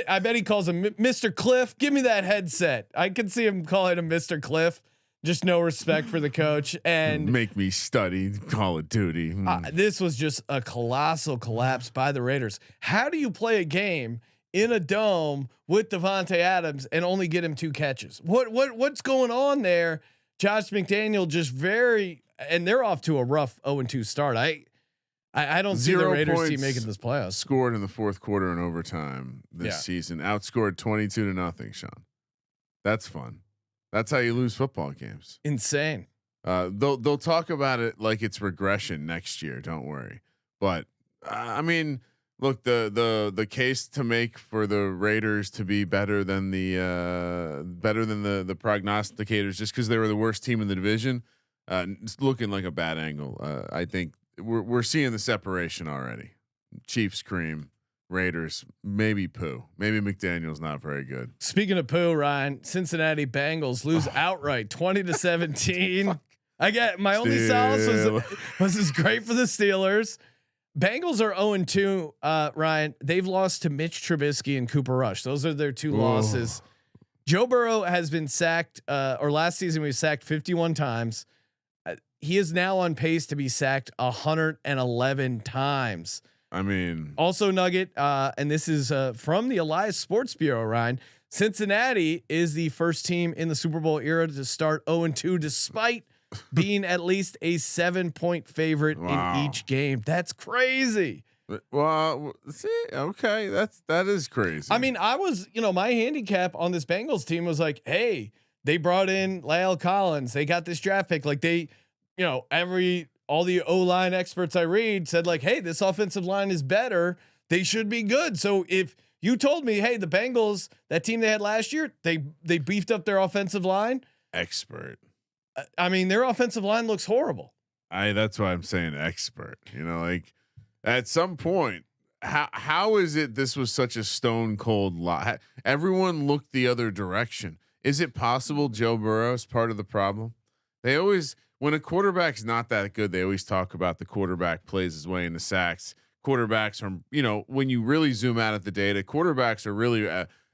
I bet he calls him Mr. Cliff. Give me that headset. I could see him calling him Mr. Cliff. Just no respect for the coach and make me study Call of Duty. This was just a colossal collapse by the Raiders. How do you play a game in a dome with Devontae Adams and only get him 2 catches? What's going on there? Josh McDaniel just and they're off to a rough 0-2 start. I don't see the Raiders team making this playoffs. Scored in the fourth quarter and overtime this season. Outscored 22-0. Sean, that's fun. That's how you lose football games. Insane. They'll talk about it like it's regression next year. Don't worry. But I mean, look, the case to make for the Raiders to be better than the prognosticators, just because they were the worst team in the division, it's looking like a bad angle. I think we're seeing the separation already. Chiefs cream. Raiders, maybe poo. Maybe McDaniel's not very good. Speaking of poo, Ryan, Cincinnati Bengals lose outright 20-17. I get my only solace was this great for the Steelers. Bengals are 0-2. Ryan, they've lost to Mitch Trubisky and Cooper Rush. Those are their 2 losses. Joe Burrow has been sacked, or last season we sacked 51 times. He is now on pace to be sacked 111 times. I mean, also Nugget, and this is from the Elias Sports Bureau, Ryan. Cincinnati is the first team in the Super Bowl era to start 0-2, despite being at least a 7-point favorite in each game. That's crazy. Well, see, okay, that is crazy. I mean, I was, my handicap on this Bengals team was like, hey, they brought in La'el Collins, they got this draft pick, like they, all the O-line experts I read said like, hey, this offensive line is better. They should be good. So if you told me, hey, the Bengals, that team they had last year, they beefed up their offensive line. Expert. I mean, their offensive line looks horrible. That's why I'm saying expert. Like at some point, how is it this was such a stone cold lie? Everyone looked the other direction. Is it possible Joe Burrow is part of the problem? They always. When a quarterback's not that good, they always talk about the quarterback plays his way into sacks. Quarterbacks are, when you really zoom out at the data, quarterbacks are really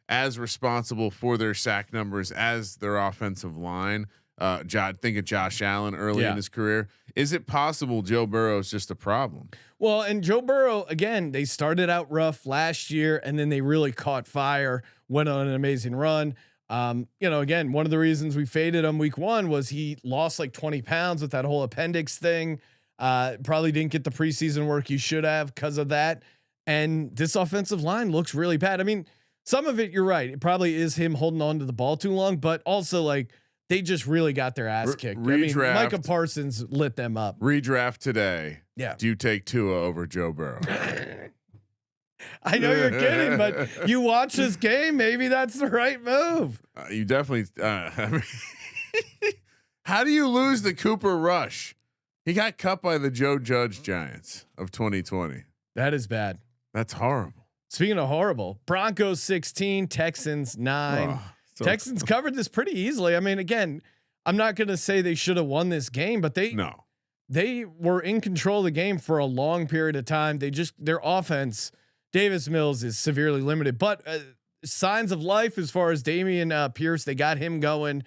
as responsible for their sack numbers as their offensive line. Think of Josh Allen early in his career. Is it possible Joe Burrow is just a problem? Well, and Joe Burrow, again, they started out rough last year and then they really caught fire, went on an amazing run. Again, one of the reasons we faded him week 1 was he lost like 20 pounds with that whole appendix thing. Probably didn't get the preseason work you should have because of that. And this offensive line looks really bad. I mean, some of it, you're right. It probably is him holding on to the ball too long, but also like they just really got their ass kicked. I mean, Micah Parsons lit them up. Redraft today. Yeah. Do you take Tua over Joe Burrow? I know you're kidding, but you watch this game. Maybe that's the right move. You definitely. How do you lose the Cooper Rush? He got cut by the Joe Judge Giants of 2020. That is bad. That's horrible. Speaking of horrible, Broncos 16, Texans 9. Texans covered this pretty easily. I mean, again, I'm not going to say they should have won this game, but they were in control of the game for a long period of time. Their offense. Davis Mills is severely limited, but signs of life as far as Damian Pierce, they got him going.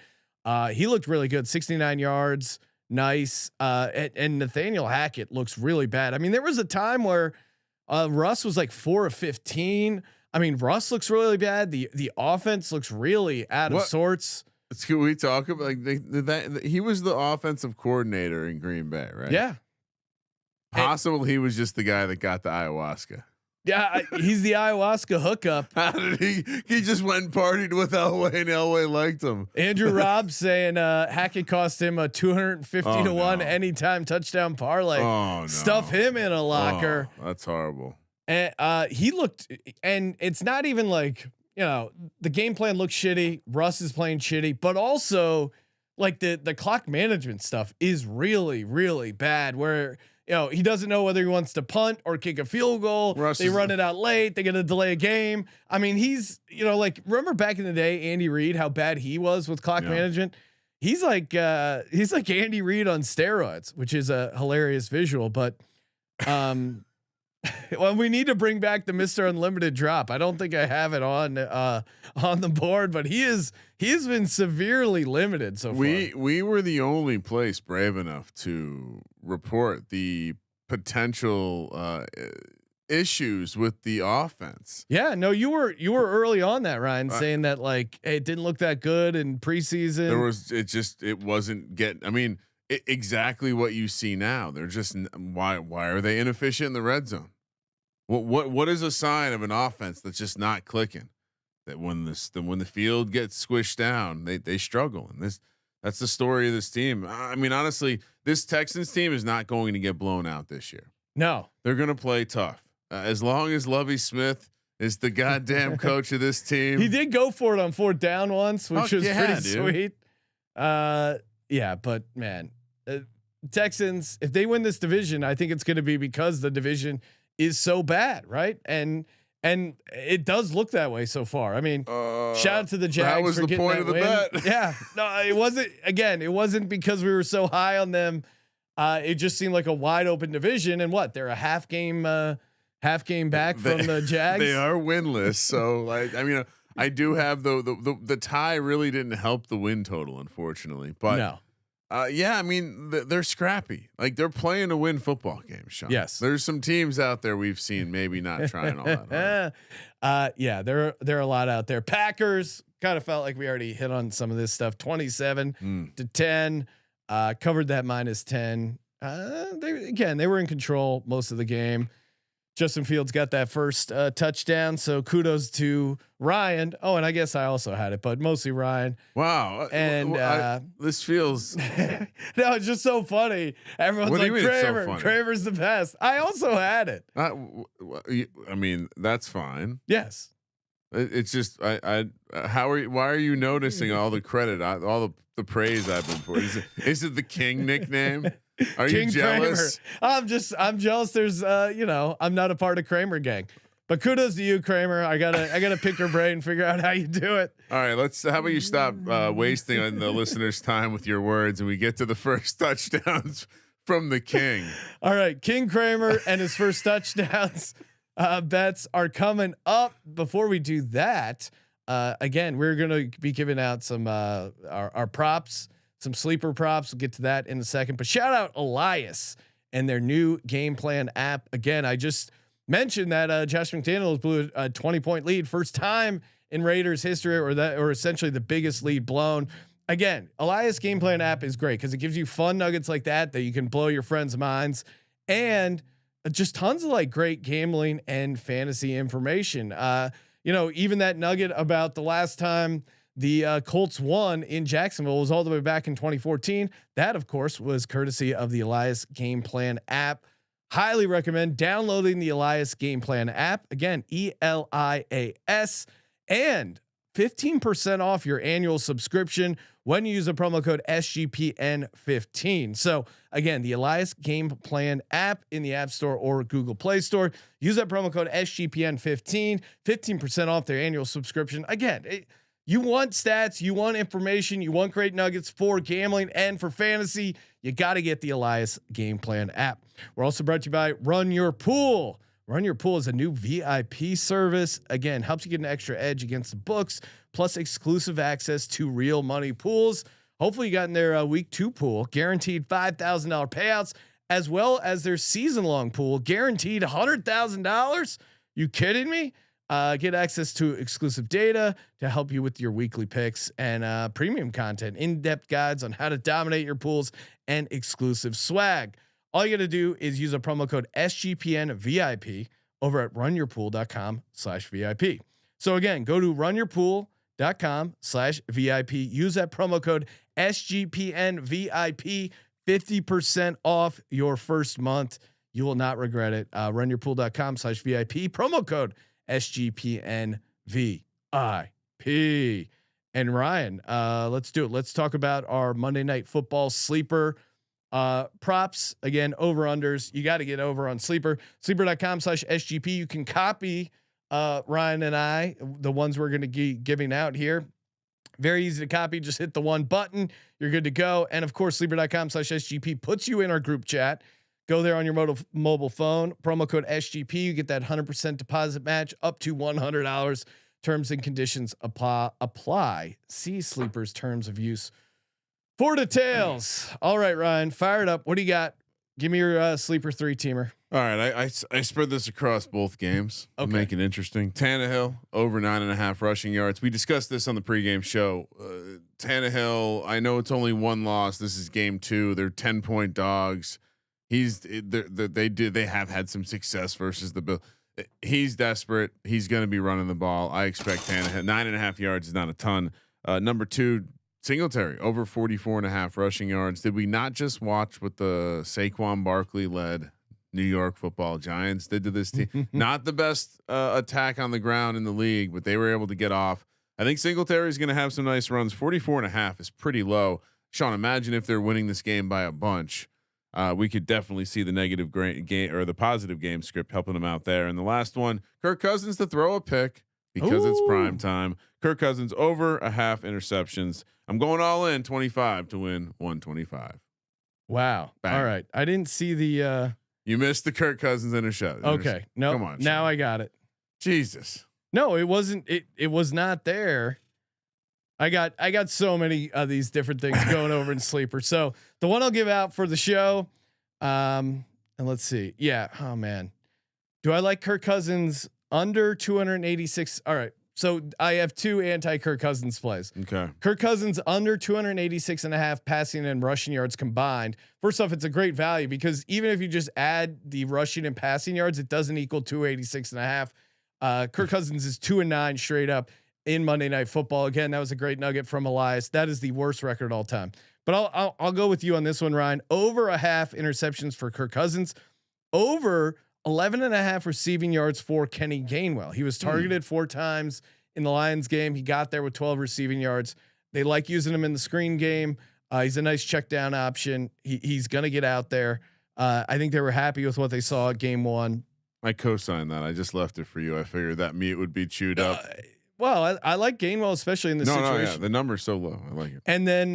He looked really good, 69 yards, nice. And Nathaniel Hackett looks really bad. I mean, there was a time where Russ was like 4 of 15. I mean, Russ looks really bad. The offense looks really out of sorts. Can we talk about he was the offensive coordinator in Green Bay, right? Yeah. Possible he was just the guy that got the ayahuasca. Yeah, he's the ayahuasca hookup. How did he just went and partied with Elway, and Elway liked him. Andrew Robb saying Hackett cost him a 250 to 1 anytime touchdown parlay. Oh, no. Stuff him in a locker. Oh, that's horrible. And he looked, and it's not even like, the game plan looks shitty. Russ is playing shitty, but also like the clock management stuff is really, really bad where, he doesn't know whether he wants to punt or kick a field goal. They run it out late. They're going to delay a game. I mean, he's, like, remember back in the day, Andy Reid, how bad he was with clock management. He's like Andy Reid on steroids, which is a hilarious visual, but, well, we need to bring back the Mr. Unlimited drop. I don't think I have it on the board, but he has been severely limited so far. We were the only place brave enough to report the potential issues with the offense. Yeah, no, you were early on that, Ryan, saying that like, hey, it didn't look that good in preseason. It wasn't getting. I mean, exactly what you see now. They're just why are they inefficient in the red zone? What is a sign of an offense that's just not clicking? That when the field gets squished down, they struggle. And that's the story of this team. I mean, honestly, this Texans team is not going to get blown out this year. No, they're going to play tough as long as Lovie Smith is the goddamn coach of this team. He did go for it on 4th down once, which was pretty sweet. Yeah, but man. Texans, if they win this division, I think it's going to be because the division is so bad, right? And it does look that way so far. I mean, shout out to the Jags. That was for the point of the win. bet. Yeah, no, it wasn't. Again, it wasn't because we were so high on them. It just seemed like a wide open division. And what? They're a half game back from the Jags. They are winless. So like, I mean, I do have the tie really didn't help the win total, unfortunately. But no. Yeah, I mean they're scrappy. Like they're playing to win football games, Sean. Yes, there's some teams out there we've seen maybe not trying all that hard. Yeah, there are a lot out there. Packers kind of felt like we already hit on some of this stuff. 27 to 10, covered that -10. They were in control most of the game. Justin Fields got that first touchdown, so kudos to Ryan. Oh, and I guess I also had it, but mostly Ryan. Wow. And this feels no, it's just so funny. Everyone's like, Kramer, so Kramer's the best. I also had it. I mean, that's fine. Yes. It's just why are you noticing all the credit, all the praise I've been for? Is it the King nickname? Are King you jealous? Kramer. I'm jealous. There's I'm not a part of Kramer gang, but kudos to you, Kramer. I gotta pick your brain and figure out how you do it. All right, how about you stop wasting on the listeners' time with your words, and we get to the first touchdowns from the King. All right, King Kramer and his first touchdowns bets are coming up. Before we do that, again, we're gonna be giving out some our props. Some sleeper props. We'll get to that in a second, but shout out Elias and their new game plan app. Again, I just mentioned that Josh McDaniels blew a 20-point lead, first time in Raiders history, or essentially the biggest lead blown. Again, Elias game plan app is great because it gives you fun nuggets like that you can blow your friends' minds, and just tons of like great gambling and fantasy information. Even that nugget about the last time the Colts won in Jacksonville was all the way back in 2014. That, of course, was courtesy of the Elias Game Plan app. Highly recommend downloading the Elias Game Plan app. Again, ELIAS, and 15% off your annual subscription when you use the promo code SGPN15. So again, the Elias Game Plan app in the App Store or Google Play Store. Use that promo code SGPN15, 15% off their annual subscription. Again, you want stats, you want information, you want great nuggets for gambling and for fantasy. You got to get the Elias Game Plan app. We're also brought to you by Run Your Pool. Run Your Pool is a new VIP service. Again, helps you get an extra edge against the books, plus exclusive access to real money pools. Hopefully you got in their week 2 pool, guaranteed $5,000 payouts, as well as their season long pool, guaranteed $100,000. You kidding me? Get access to exclusive data to help you with your weekly picks and premium content, in-depth guides on how to dominate your pools, and exclusive swag. All you got to do is use a promo code SGPN VIP over at runyourpool.com/VIP. So again, go to runyourpool.com/VIP. Use that promo code SGPNVIP, 50% off your first month. You will not regret it. Runyourpool.com/VIP, promo code SGPNVIP. And Ryan, let's do it. Let's talk about our Monday Night Football sleeper props. Again, over unders. You got to get over on sleeper.com/SGP. You can copy Ryan and I, the ones we're going to be giving out here. Very easy to copy. Just hit the one button. You're good to go. And of course, sleeper.com/SGP puts you in our group chat. Go there on your mobile phone. Promo code SGP. You get that 100% deposit match up to $100. Terms and conditions apply. See Sleeper's terms of use for details. All right, Ryan, fire it up. What do you got? Give me your sleeper 3-teamer. All right, I spread this across both games. Okay. Make it interesting. Tannehill over 9.5 rushing yards. We discussed this on the pregame show. Tannehill, I know it's only one loss. This is game 2. They're 10-point dogs. They have had some success versus the Bills. He's desperate. He's going to be running the ball. I expect Tannehill. 9.5 yards is not a ton. Number 2, Singletary over 44.5 rushing yards. Did we not just watch what the Saquon Barkley led New York Football Giants did to this team? Not the best attack on the ground in the league, but they were able to get off. I think Singletary is going to have some nice runs. 44.5 is pretty low. Sean, imagine if they're winning this game by a bunch. We could definitely see the negative game or the positive game script helping them out there. And the last one, Kirk Cousins to throw a pick because it's prime time. Kirk Cousins over 0.5 interceptions. I'm going all in 25 to win 125. Wow. Bang. All right. I didn't see the, you missed the Kirk Cousins interception. Okay. No, come on. Now I got it. Jesus. No, it wasn't. It was not there. I got so many of these different things going over in sleeper. So the one I'll give out for the show, and let's see. Yeah. Oh man. Do I like Kirk Cousins under 286? All right. So I have 2 anti-Kirk Cousins plays. Okay. Kirk Cousins under 286.5 passing and rushing yards combined. First off, it's a great value because even if you just add the rushing and passing yards, it doesn't equal 286.5. Kirk Cousins is 2-9 straight up in Monday Night Football. Again, that was a great nugget from Elias. That is the worst record all time. But I'll go with you on this one, Ryan. Over 0.5 interceptions for Kirk Cousins. Over 11.5 receiving yards for Kenny Gainwell. He was targeted 4 times in the Lions game. He got there with 12 receiving yards. They like using him in the screen game. He's a nice check down option. He's going to get out there. I think they were happy with what they saw at game 1. I co-signed that. I just left it for you. I figured that meat would be chewed up. Well, I like Gainwell, especially in this situation. No, yeah, the number's so low. I like it. And then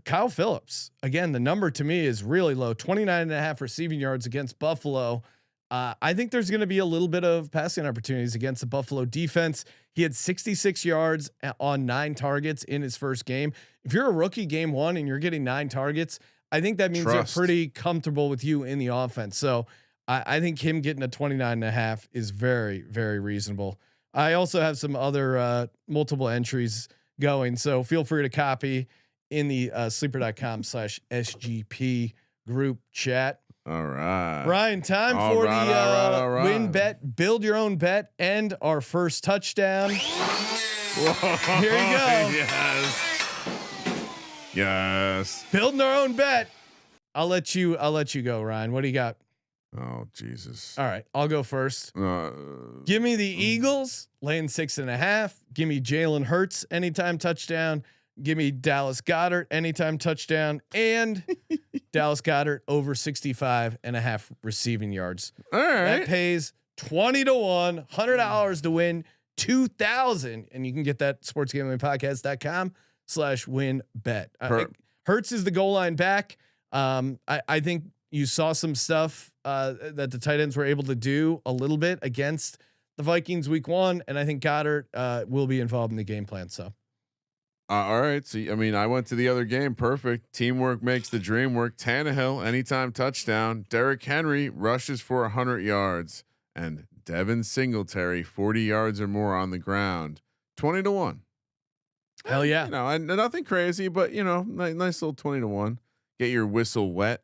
Kyle Phillips, again, the number to me is really low. 29.5 receiving yards against Buffalo. I think there's going to be a little bit of passing opportunities against the Buffalo defense. He had 66 yards on 9 targets in his first game. If you're a rookie game 1 and you're getting 9 targets, I think that means they're pretty comfortable with you in the offense. So I think him getting a 29.5 is very, very reasonable. I also have some other multiple entries going, so feel free to copy in the sleeper.com/SGP group chat. All right, Ryan, time for the win bet, build your own bet, and our first touchdown. Whoa, here you go. Yes. Building our own bet. I'll let you go, Ryan. What do you got? Oh Jesus! All right, I'll go first. Give me the Eagles laying 6.5. Give me Jalen Hurts anytime touchdown. Give me Dallas Goedert anytime touchdown, and Dallas Goedert over 65.5 receiving yards. All right, that pays 20 to 1, $100 to win 2,000, and you can get that sportsgamblingpodcast.com/win bet. Hurts is the goal line back. I think you saw some stuff that the tight ends were able to do a little bit against the Vikings week 1, and I think Goddard will be involved in the game plan. So, all right. So, I mean, I went to the other game. Perfect. Teamwork makes the dream work. Tannehill anytime touchdown. Derrick Henry rushes for 100 yards, and Devin Singletary 40 yards or more on the ground. 20 to 1. Hell yeah. Nothing crazy, but nice little 20 to 1. Get your whistle wet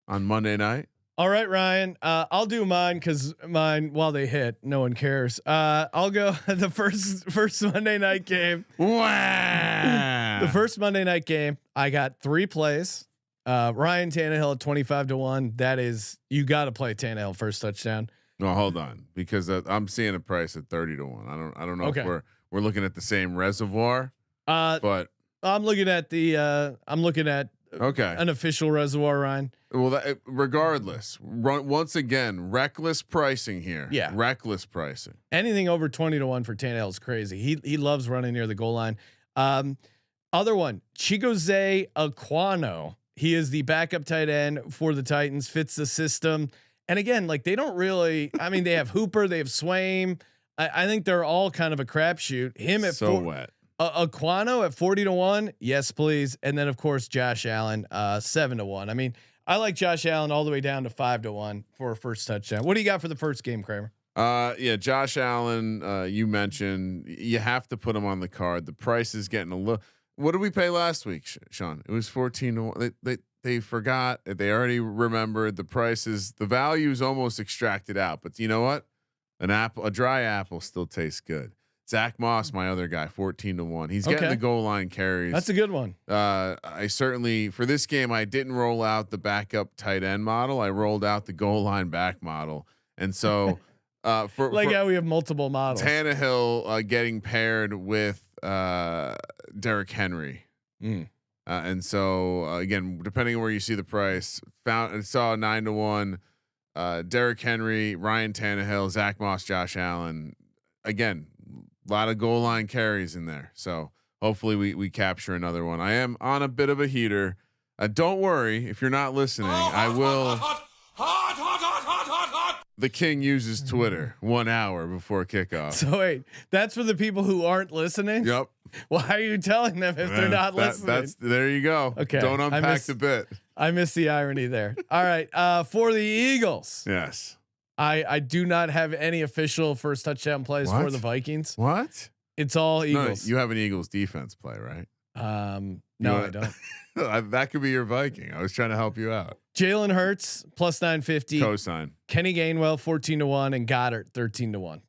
on Monday night. All right, Ryan. I'll do mine because mine, while they hit, no one cares. I'll go the first Monday night game. Wow. The first Monday night game, I got 3 plays. Ryan Tannehill at 25-1. That is, you got to play Tannehill first touchdown. No, hold on, because I'm seeing a price at 30-1. I don't know if we're looking at the same reservoir. But I'm looking at okay, an official reservoir, Ryan. Well, regardless, once again, reckless pricing here. Yeah, reckless pricing. Anything over 20-1 for Tannehill is crazy. He loves running near the goal line. Other one, Chigozie Aquano. He is the backup tight end for the Titans. Fits the system. And again, like they don't really. I mean, they have Hooper, they have Swaim. I think they're all kind of a crapshoot. Him at wet. Aquano at 40-1. Yes, please. And then of course Josh Allen 7-1. I mean, I like Josh Allen all the way down to 5-1 for a first touchdown. What do you got for the first game, Kramer? Yeah, Josh Allen. You mentioned you have to put him on the card. The price is getting a little. What did we pay last week, Sean? It was 14-1. They forgot. They already remembered the prices. The value is almost extracted out. But you know what? A dry apple still tastes good. Zach Moss, my other guy, 14-1. He's getting the goal line carries. That's a good one. I certainly for this game I didn't roll out the backup tight end model. I rolled out the goal line back model, and so how we have multiple models. Tannehill getting paired with Derrick Henry. And so again, depending on where you see the price, saw 9-1. Derrick Henry, Ryan Tannehill, Zach Moss, Josh Allen. Again, a lot of goal line carries in there. So hopefully we capture another one. I am on a bit of a heater. Don't worry if you're not listening. I will. The King uses Twitter 1 hour before kickoff. So wait, that's for the people who aren't listening. Yep. Why are you telling them if they're not listening? There you go. Okay. Don't unpack the bit. I missed the irony there. All right. For the Eagles. Yes. I do not have any official first touchdown plays for the Vikings. What? It's all Eagles. No, you have an Eagles defense play, right? No, I don't. That could be your Viking. I was trying to help you out. Jalen Hurts plus 950. Cosign. Kenny Gainwell 14-1 and Goddard 13-1.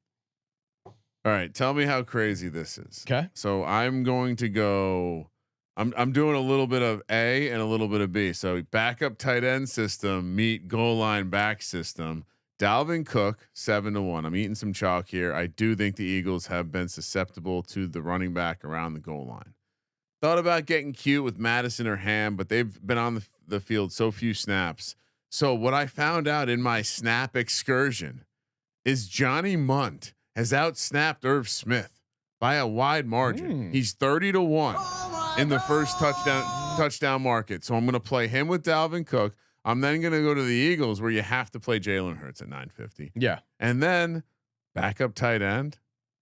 All right, tell me how crazy this is. Okay. So I'm going to go. I'm doing a little bit of A and a little bit of B. So backup tight end system meet goal line back system. Dalvin Cook 7-1. I'm eating some chalk here. I do think the Eagles have been susceptible to the running back around the goal line. Thought about getting cute with Madison or Ham, but they've been on the field so few snaps. So what I found out in my snap excursion is Johnny Munt has outsnapped Irv Smith by a wide margin. He's 30-1 in the first touchdown market. So I'm going to play him with Dalvin Cook. I'm then going to go to the Eagles where you have to play Jalen Hurts at 950. Yeah. And then backup tight end.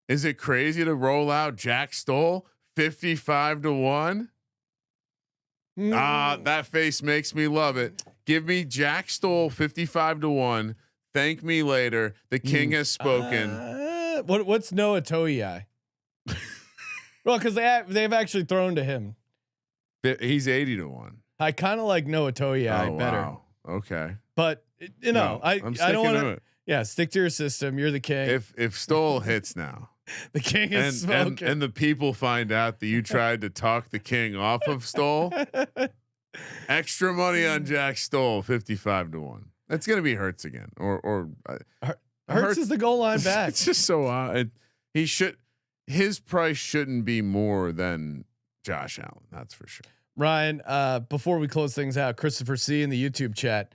Is it crazy to roll out Jack Stoll 55-1? That face makes me love it. Give me Jack Stoll 55-1. Thank me later. The King has spoken. What's Noah Toei? Well, because they've actually thrown to him. He's 80-1. I kind of like Noah Toei better. Wow. Okay. But I don't want to. Yeah, stick to your system. You're the king. If Stoll hits now, the king is smoking. And the people find out that you tried to talk the king off of Stoll. Extra money on Jack Stoll 55-1. That's gonna be Hurts again, or Hurts is the goal line back. It's just so odd. His price shouldn't be more than Josh Allen. That's for sure. Ryan, before we close things out, Christopher C in the YouTube chat.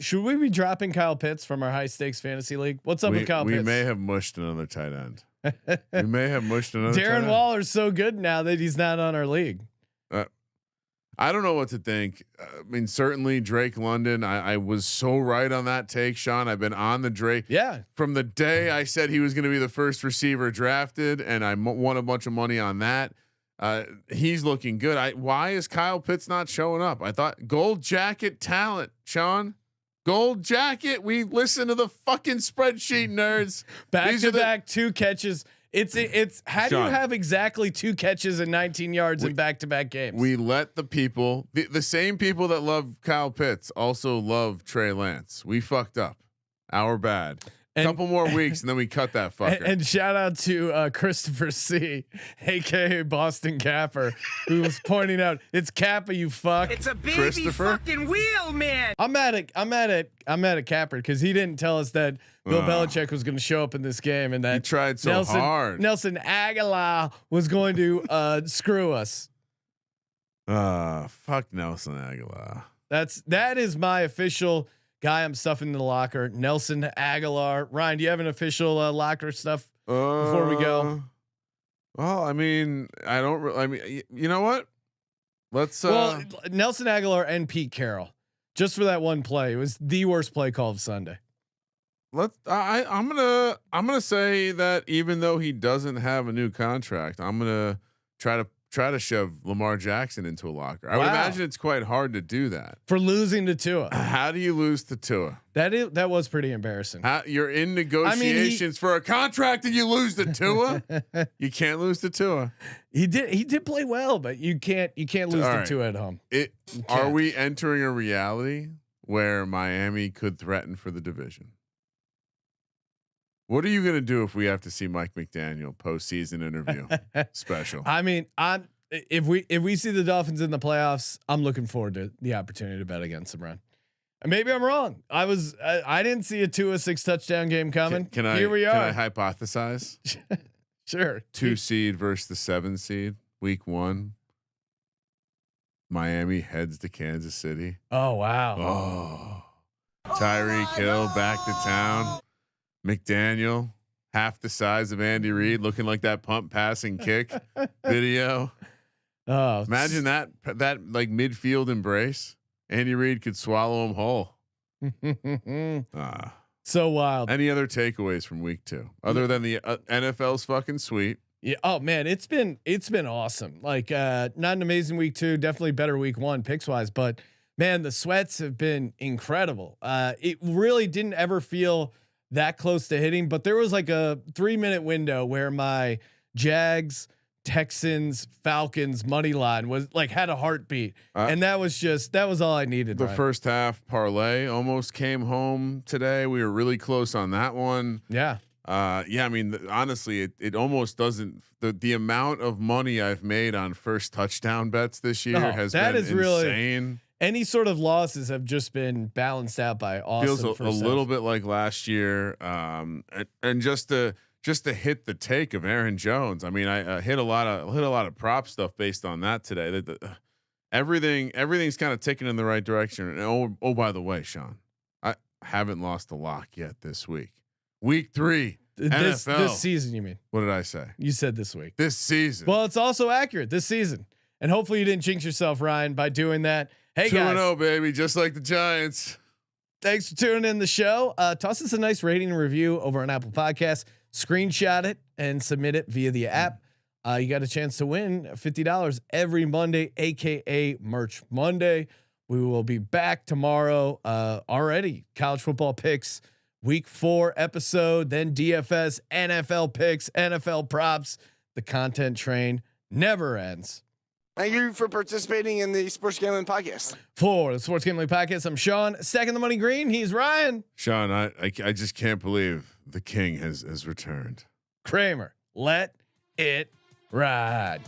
Should we be dropping Kyle Pitts from our high stakes fantasy league? What's up with Kyle Pitts? We may have mushed another tight end. Darren Waller's so good now that he's not on our league. I don't know what to think. I mean, certainly Drake London. I was so right on that take, Sean. I've been on the Drake. Yeah. From the day I said he was going to be the first receiver drafted, and I won a bunch of money on that. He's looking good. Why is Kyle Pitts not showing up? I thought gold jacket talent, Sean. Gold jacket. We listen to the fucking spreadsheet nerds. Back to back 2 catches It's how do you have exactly 2 catches and 19 yards in back-to-back games? We let the people, the same people that love Kyle Pitts also love Trey Lance. We fucked up. Our bad. Couple more weeks and then we cut that fucker. And shout out to Christopher C, aka Boston Capper, who was pointing out it's Kappa, you fuck. It's a baby fucking wheel, man. I'm mad at Capper because he didn't tell us that Bill Belichick was going to show up in this game and that he tried so hard. Nelson Aguilar was going to screw us. Fuck Nelson Aguilar. That is my official guy I'm stuffing in the locker, Nelson Aguilar. Ryan, do you have an official locker stuff before we go? Well, I mean, I don't. I mean, you know what? Let's. Well, Nelson Aguilar and Pete Carroll, just for that one play. It was the worst play call of Sunday. I'm gonna say that even though he doesn't have a new contract, I'm gonna try to shove Lamar Jackson into a locker. I would imagine it's quite hard to do that for losing to Tua. How do you lose to Tua? That was pretty embarrassing. You're in negotiations for a contract and you lose to Tua. You can't lose to Tua. He did play well, but you can't lose to Tua at home. Are we entering a reality where Miami could threaten for the division? What are you going to do if we have to see Mike McDaniel postseason interview special? I mean, if we see the Dolphins in the playoffs, I'm looking forward to the opportunity to bet against them, Ryan. And maybe I'm wrong. I didn't see a 6 touchdown game coming. Here we are. Can I hypothesize? Sure. 2 seed versus the 7 seed, week 1. Miami heads to Kansas City. Oh wow. Tyreek Hill back to town. McDaniel, half the size of Andy Reid, looking like that pump, pass, and kick video. Oh, imagine that like midfield embrace. Andy Reid could swallow him whole. So wild. Any other takeaways from week 2 other than the NFL's fucking sweet? Yeah. Oh man, it's been awesome. Like not an amazing week 2, definitely better week 1 picks wise, but man, the sweats have been incredible. It really didn't ever feel that close to hitting, but there was like a 3-minute window where my Jags, Texans, Falcons money line was like had a heartbeat, and that was all I needed. The first half parlay almost came home today. We were really close on that one. Yeah. I mean, honestly, it almost doesn't. The amount of money I've made on first touchdown bets this year has been insane. Really, any sort of losses have just been balanced out by Austin. Feels a little bit like last year, and just to hit the take of Aaron Jones. I mean, I hit a lot of prop stuff based on that today. Everything's kind of ticking in the right direction. And oh, by the way, Sean, I haven't lost a lock yet this week. Week 3, NFL. This season, you mean? What did I say? You said this week. This season. Well, it's also accurate this season, and hopefully you didn't jinx yourself, Ryan, by doing that. Hey guys, 2-0 baby, just like the Giants. Thanks for tuning in the show. Toss us a nice rating and review over on Apple Podcasts. Screenshot it and submit it via the app. You got a chance to win $50 every Monday, aka Merch Monday. We will be back tomorrow. Already college football picks, week 4 episode, then DFS, NFL picks, NFL props. The content train never ends. Thank you for participating in the Sports Gambling Podcast. For the Sports Gambling Podcast, I'm Sean. Stacking the money green. He's Ryan. Sean, I just can't believe the king has returned. Kramer, let it ride.